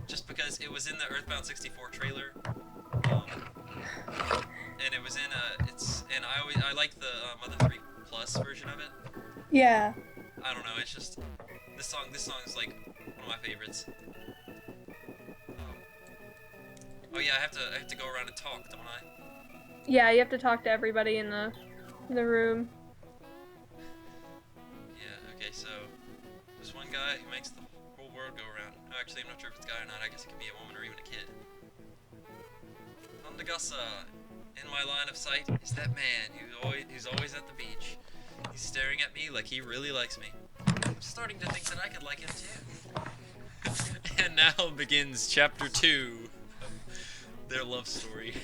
just because it was in the Earthbound 64 trailer, and it was in I like the Mother 3 Plus version of it. Yeah. I don't know. It's just this song is like one of my favorites. Oh yeah, I have to go around and talk, don't I? Yeah, you have to talk to everybody in the room. Yeah. Okay. So there's one guy who makes the whole world go around. Oh, actually, I'm not sure if it's a guy or not. I guess it could be a woman or even a kid. Nandagasa, in my line of sight is that man who's always at the beach. He's staring at me like he really likes me. I'm starting to think that I could like him too. And now begins chapter 2 of their love story.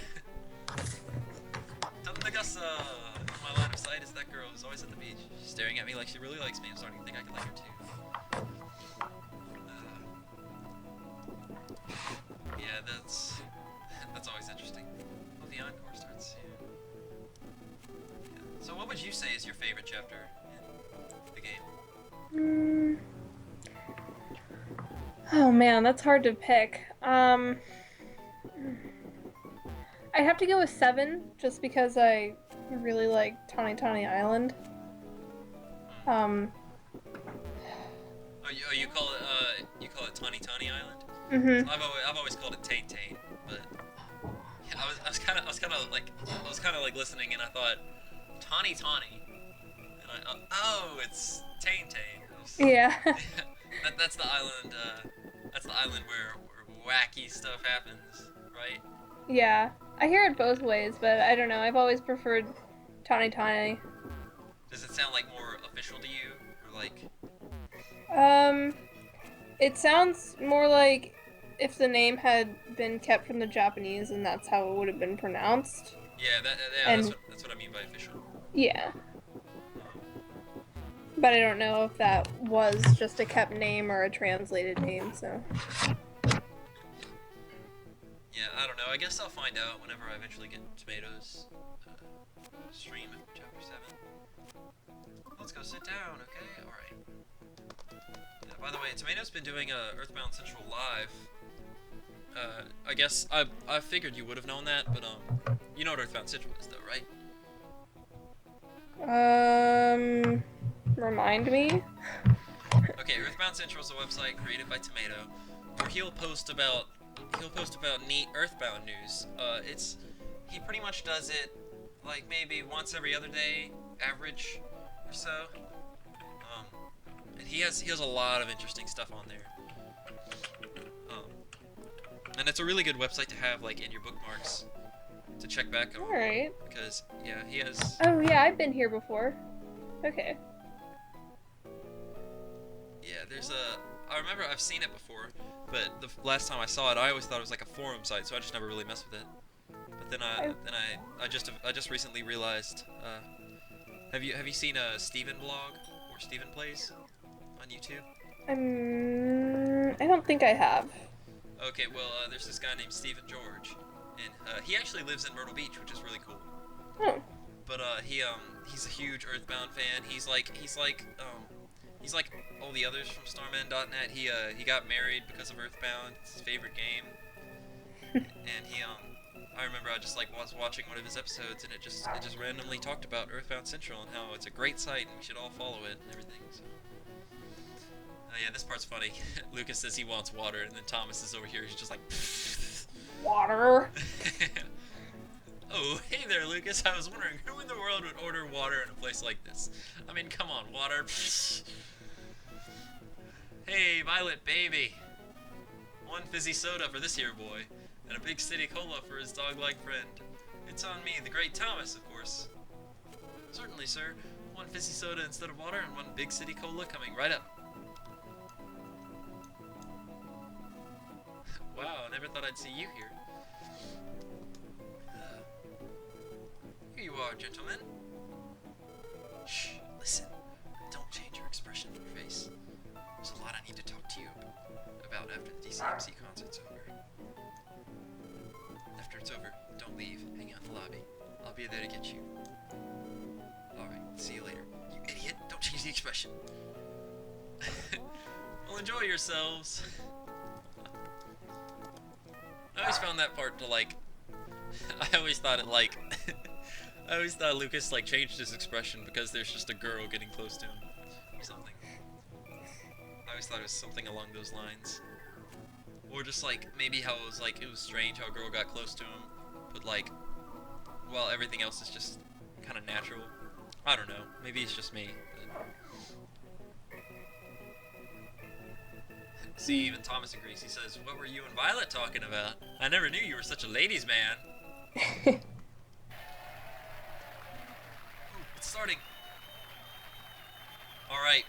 Nandagasa, in my line of sight is that girl who's always at the beach. She's staring at me like she really likes me. I'm starting to think I could like her too. Yeah, that's always interesting. Well, the encore starts soon. Yeah. So what would you say is your favorite chapter in the game? Oh man, that's hard to pick. I'd have to go with 7, just because I really like Tawny Tawny Island. Oh, you call it Tawny Tawny Island? Mhm. I've always called it Tain Tain, but yeah, I was kind of like listening, and I thought Tawny Tawny, and it's Tain Tain. Yeah. That's the island. That's the island where wacky stuff happens, right? Yeah. I hear it both ways, but I don't know. I've always preferred Tawny Tawny. Does it sound like more official to you, or like? It sounds more like if the name had been kept from the Japanese, and that's how it would have been pronounced. Yeah, that's what I mean by official. Yeah. But I don't know if that was just a kept name or a translated name, so. Yeah, I don't know. I guess I'll find out whenever I eventually get Tomatoes stream of chapter 7. Let's go sit down, okay? Alright. Yeah, by the way, Tomato's been doing Earthbound Central Live. I guess I figured you would have known that, but you know what Earthbound Central is though, right? Remind me. Okay, Earthbound Central is a website created by Tomato, where he'll post about neat Earthbound news. He pretty much does it like maybe once every other day, average or so. And he has a lot of interesting stuff on there. And it's a really good website to have like in your bookmarks to check back on. Alright. Because yeah, he has. Oh yeah, I've been here before. Okay. Yeah, I remember I've seen it before, but the last time I saw it, I always thought it was like a forum site, so I just never really messed with it. But then I just recently realized. Have you seen a Steven blog or Steven Plays on YouTube? I don't think I have. Okay, well, there's this guy named Stephen George, and he actually lives in Myrtle Beach, which is really cool. Oh. But he's a huge Earthbound fan. He's like all the others from Starman.net. He got married because of Earthbound. It's his favorite game. And I remember I just like was watching one of his episodes, and it just randomly talked about Earthbound Central and how it's a great site and we should all follow it and everything. So. Yeah, this part's funny. Lucas says he wants water, and then Thomas is over here. He's just like, water. Oh, hey there, Lucas. I was wondering who in the world would order water in a place like this. I mean, come on, water. Hey, Violet, baby. One fizzy soda for this here boy, and a big city cola for his dog-like friend. It's on me, the great Thomas, of course. Certainly, sir. One fizzy soda instead of water, and one big city cola coming right up. Wow, I never thought I'd see you here. Here you are, gentlemen. Shh, listen. Don't change your expression on your face. There's a lot I need to talk to you about after the DCMC concert's over. After it's over, don't leave. Hang out in the lobby. I'll be there to get you. Alright, see you later. You idiot, don't change the expression. Well, enjoy yourselves. I always found that part to like. I always thought Lucas like changed his expression because there's just a girl getting close to him or something. I always thought it was something along those lines, or just like maybe how it was strange how a girl got close to him, but like, well, everything else is just kind of natural. I don't know. Maybe it's just me. But... See, even Thomas agrees. He says, "What were you and Violet talking about? I never knew you were such a ladies' man." Ooh, it's starting. All right,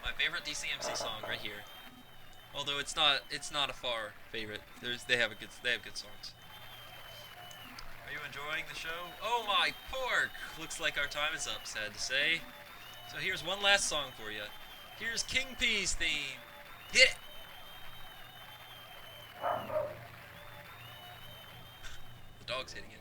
my favorite DCMC song right here. Although it's not a far favorite. They have good songs. Are you enjoying the show? Oh my pork! Looks like our time is up. Sad to say. So here's one last song for you. Here's King P's theme. Hit it. The dog's hitting it.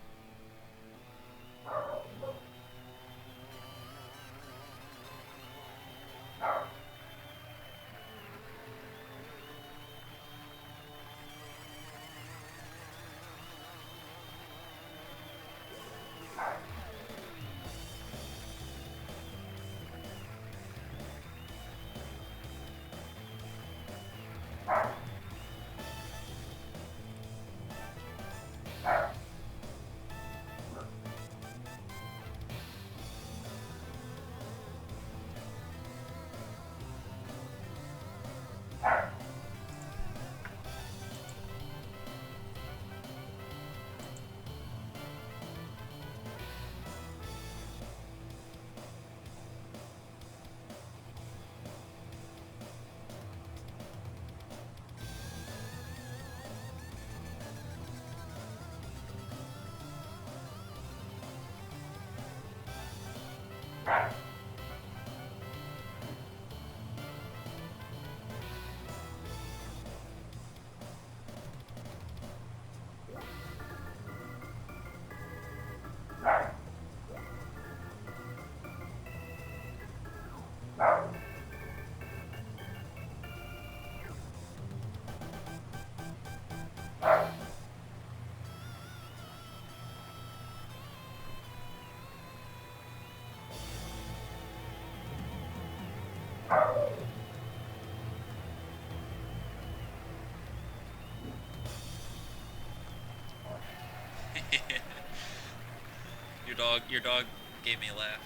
Your dog gave me a laugh.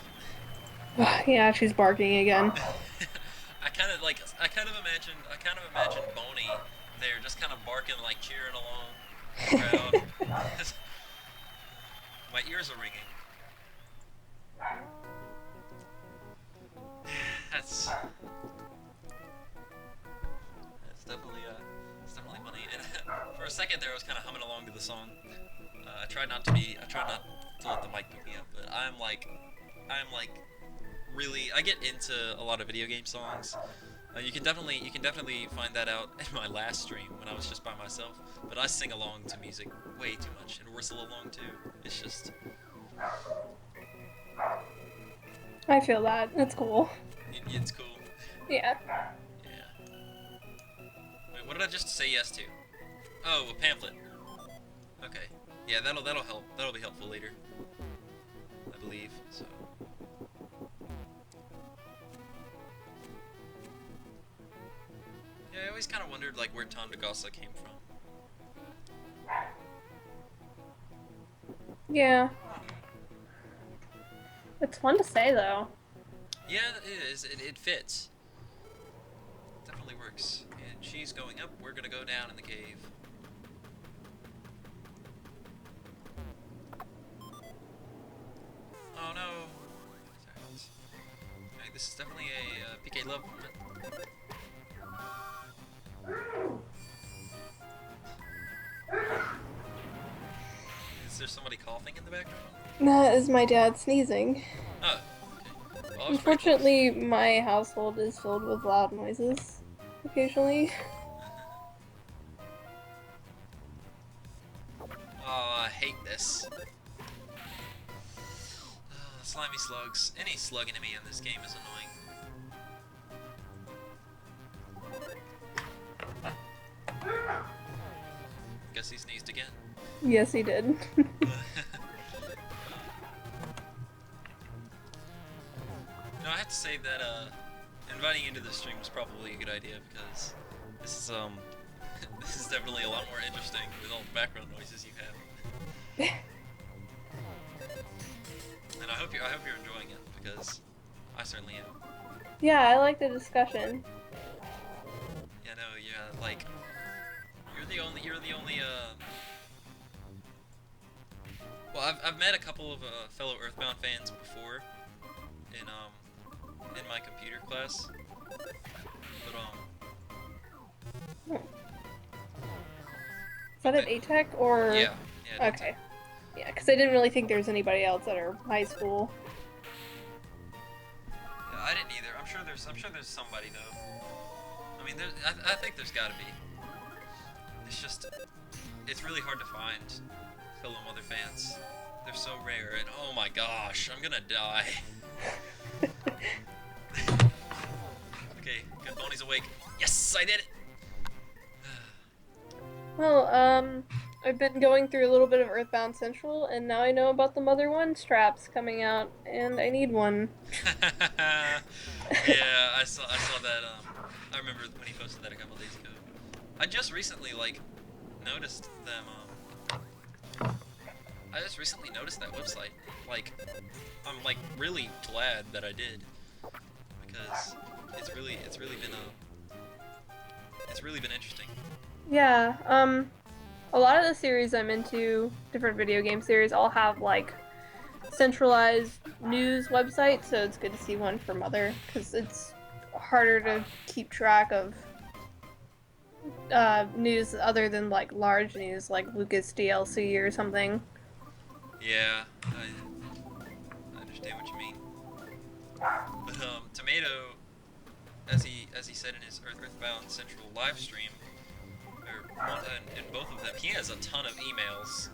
Yeah, she's barking again. I kind of imagined Boney there, just kind of barking, like cheering along with the crowd. My ears are ringing. That's it's definitely funny. And for a second there, I was kind of humming along to the song. I tried not to let the mic pick me up, but I'm like really, I get into a lot of video game songs. You can definitely find that out in my last stream when I was just by myself. But I sing along to music way too much and whistle along too. It's just, I feel that. It's cool. it's cool. Yeah. Yeah. Wait, what did I just say yes to? Oh, a pamphlet. Okay. Yeah, that'll help. That'll be helpful later, I believe. So. Yeah, I always kind of wondered like where Tom DeGossa came from. Yeah. It's fun to say though. Yeah, it is. It fits. Definitely works. And she's going up. We're gonna go down in the cave. Oh no. Okay, this is definitely a PK Love moment. Is there somebody coughing in the background? That is my dad sneezing. Oh, okay. Well, I was pretty Unfortunately, my household is filled with loud noises occasionally. close. Oh, I hate this. Slimy slugs. Any slug enemy in this game is annoying. Guess he sneezed again. Yes, he did. No, I have to say that inviting you into the stream was probably a good idea because this is this is definitely a lot more interesting with all the background noises you have. And I hope you're enjoying it because I certainly am. Yeah, I like the discussion. Yeah, no, yeah, like you're the only well, I've met a couple of fellow Earthbound fans before in my computer class, but Is that at ATEC or? yeah, Okay. Yeah, because I didn't really think there was anybody else at our high school. Yeah, I didn't either. I'm sure there's somebody though. I mean, I think there's got to be. It's just, it's really hard to find fellow Mother fans. They're so rare, and oh my gosh, I'm gonna die. Okay, good. Boney's awake. Yes, I did it. Well, I've been going through a little bit of Earthbound Central, and now I know about the Mother 1 straps coming out, and I need one. Yeah, I saw that. I remember when he posted that a couple days ago. I just recently noticed them. I just recently noticed that website. Like, I'm like really glad that I did because it's really been interesting. Yeah, a lot of the series I'm into, different video game series, all have like centralized news websites, so it's good to see one for Mother, because it's harder to keep track of news other than like large news like Lucas DLC or something. Yeah, I understand what you mean. But Tomato, as he said in his Earthbound Central live stream, in both of them, he has a ton of emails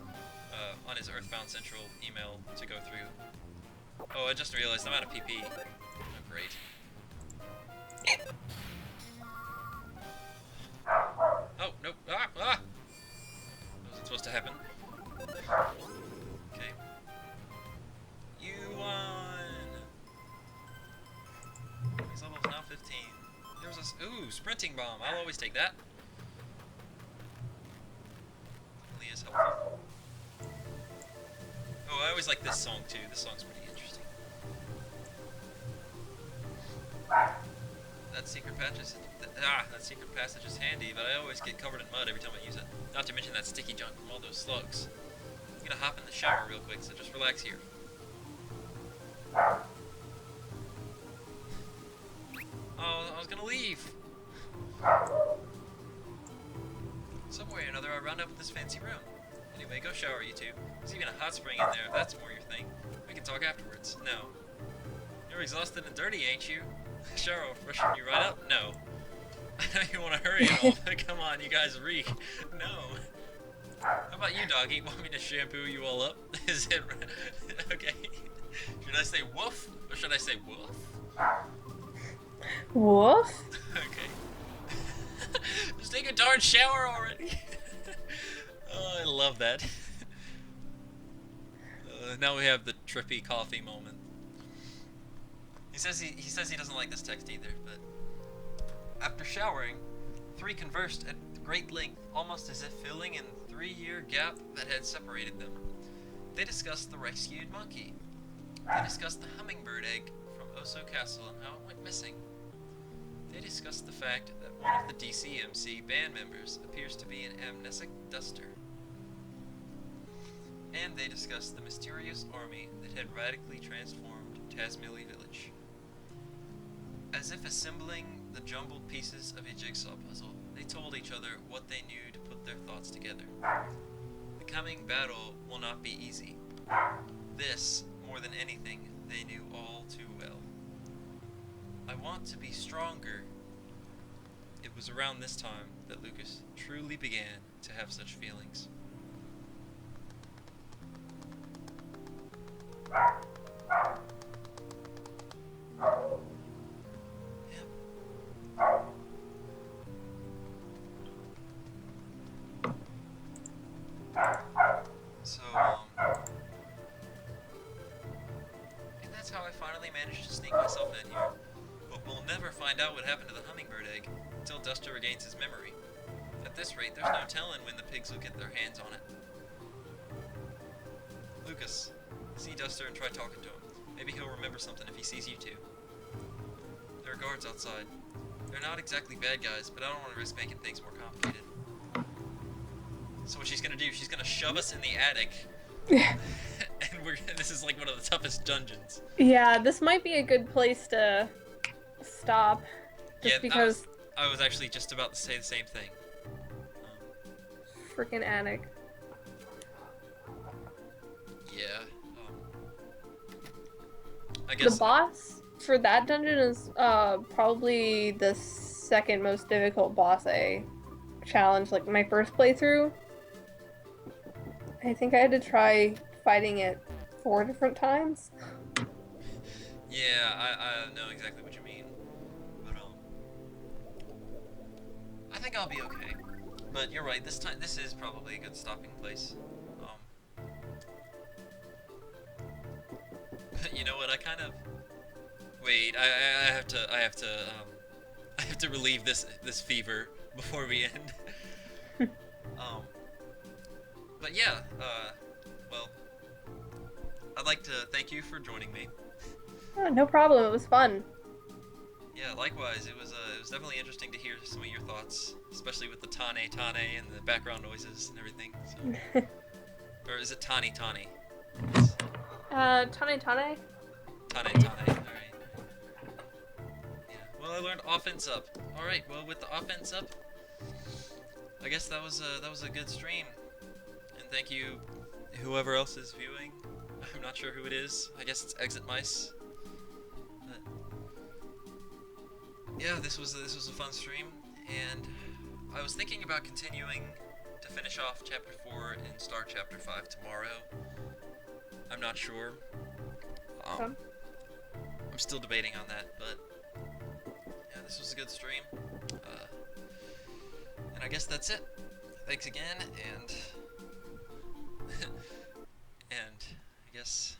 on his Earthbound Central email to go through. Oh, I just realized I'm out of PP. Oh, great. Oh, nope. Ah! That wasn't supposed to happen. Okay. You won! These levels now 15. There was a ooh, sprinting bomb. I'll always take that. Really is helpful. Oh, I always like this song too. This song's pretty interesting. That secret passage is handy, but I always get covered in mud every time I use it. Not to mention that sticky junk from all those slugs. I'm gonna hop in the shower real quick, so just relax here. Oh, I was gonna leave. Some way or another, I round up with this fancy room. Anyway, go shower, you two. There's even a hot spring in there, if that's more your thing. We can talk afterwards. No. You're exhausted and dirty, ain't you? Shower will freshen you right up? No. I know you want to hurry and all, but come on, you guys reek. No. How about you, doggy? Want me to shampoo you all up? Is it... okay. Should I say woof, or should I say woof? Woof? Okay. Just take a darn shower already. Oh, I love that. Now we have the trippy coffee moment. He says he doesn't like this text either, but after showering, three conversed at great length, almost as if filling in the 3-year gap that had separated them. They discussed the rescued monkey. They discussed the hummingbird egg from Oso Castle and how it went missing. They discussed the fact that one of the DCMC band members appears to be an amnesic duster. And they discussed the mysterious army that had radically transformed Tazmily Village. As if assembling the jumbled pieces of a jigsaw puzzle, they told each other what they knew to put their thoughts together. The coming battle will not be easy. This, more than anything, they knew all too well. I want to be stronger. It was around this time that Lucas truly began to have such feelings. So, and that's how I finally managed to sneak myself in here. But we'll never find out what happened to the hummingbird egg until Duster regains his memory. At this rate, there's no telling when the pigs will get their hands on it. Lucas, see Duster and try talking to him. Maybe he'll remember something if he sees you two. There are guards outside. They're not exactly bad guys, but I don't want to risk making things more complicated. So what she's gonna do, she's gonna shove us in the attic. And this is like one of the toughest dungeons. Yeah, this might be a good place to stop. Just Yeah, because... I was actually just about to say the same thing. Freaking attic. Yeah. I guess... The boss for that dungeon is probably the second most difficult boss I challenged, like my first playthrough. I think I had to try fighting it 4 different times. Yeah, I know exactly what you mean. But, I think I'll be okay. But you're right, this is probably a good stopping place. You know what, I kind of... Wait, I have to relieve this fever before we end. But yeah, well, I'd like to thank you for joining me. Oh, no problem, it was fun. Yeah, likewise, it was definitely interesting to hear some of your thoughts, especially with the Tane and the background noises and everything. So. Or is it Tani? Tane. Tane, alright. Yeah, well, I learned offense up. Alright, well, with the offense up, I guess that was a good stream. And thank you, whoever else is viewing. I'm not sure who it is. I guess it's Exit Mice. But yeah, this was a fun stream, and I was thinking about continuing to finish off Chapter 4 and start Chapter 5 tomorrow. I'm not sure. I'm still debating on that, but yeah, this was a good stream. And I guess that's it. Thanks again, and and I guess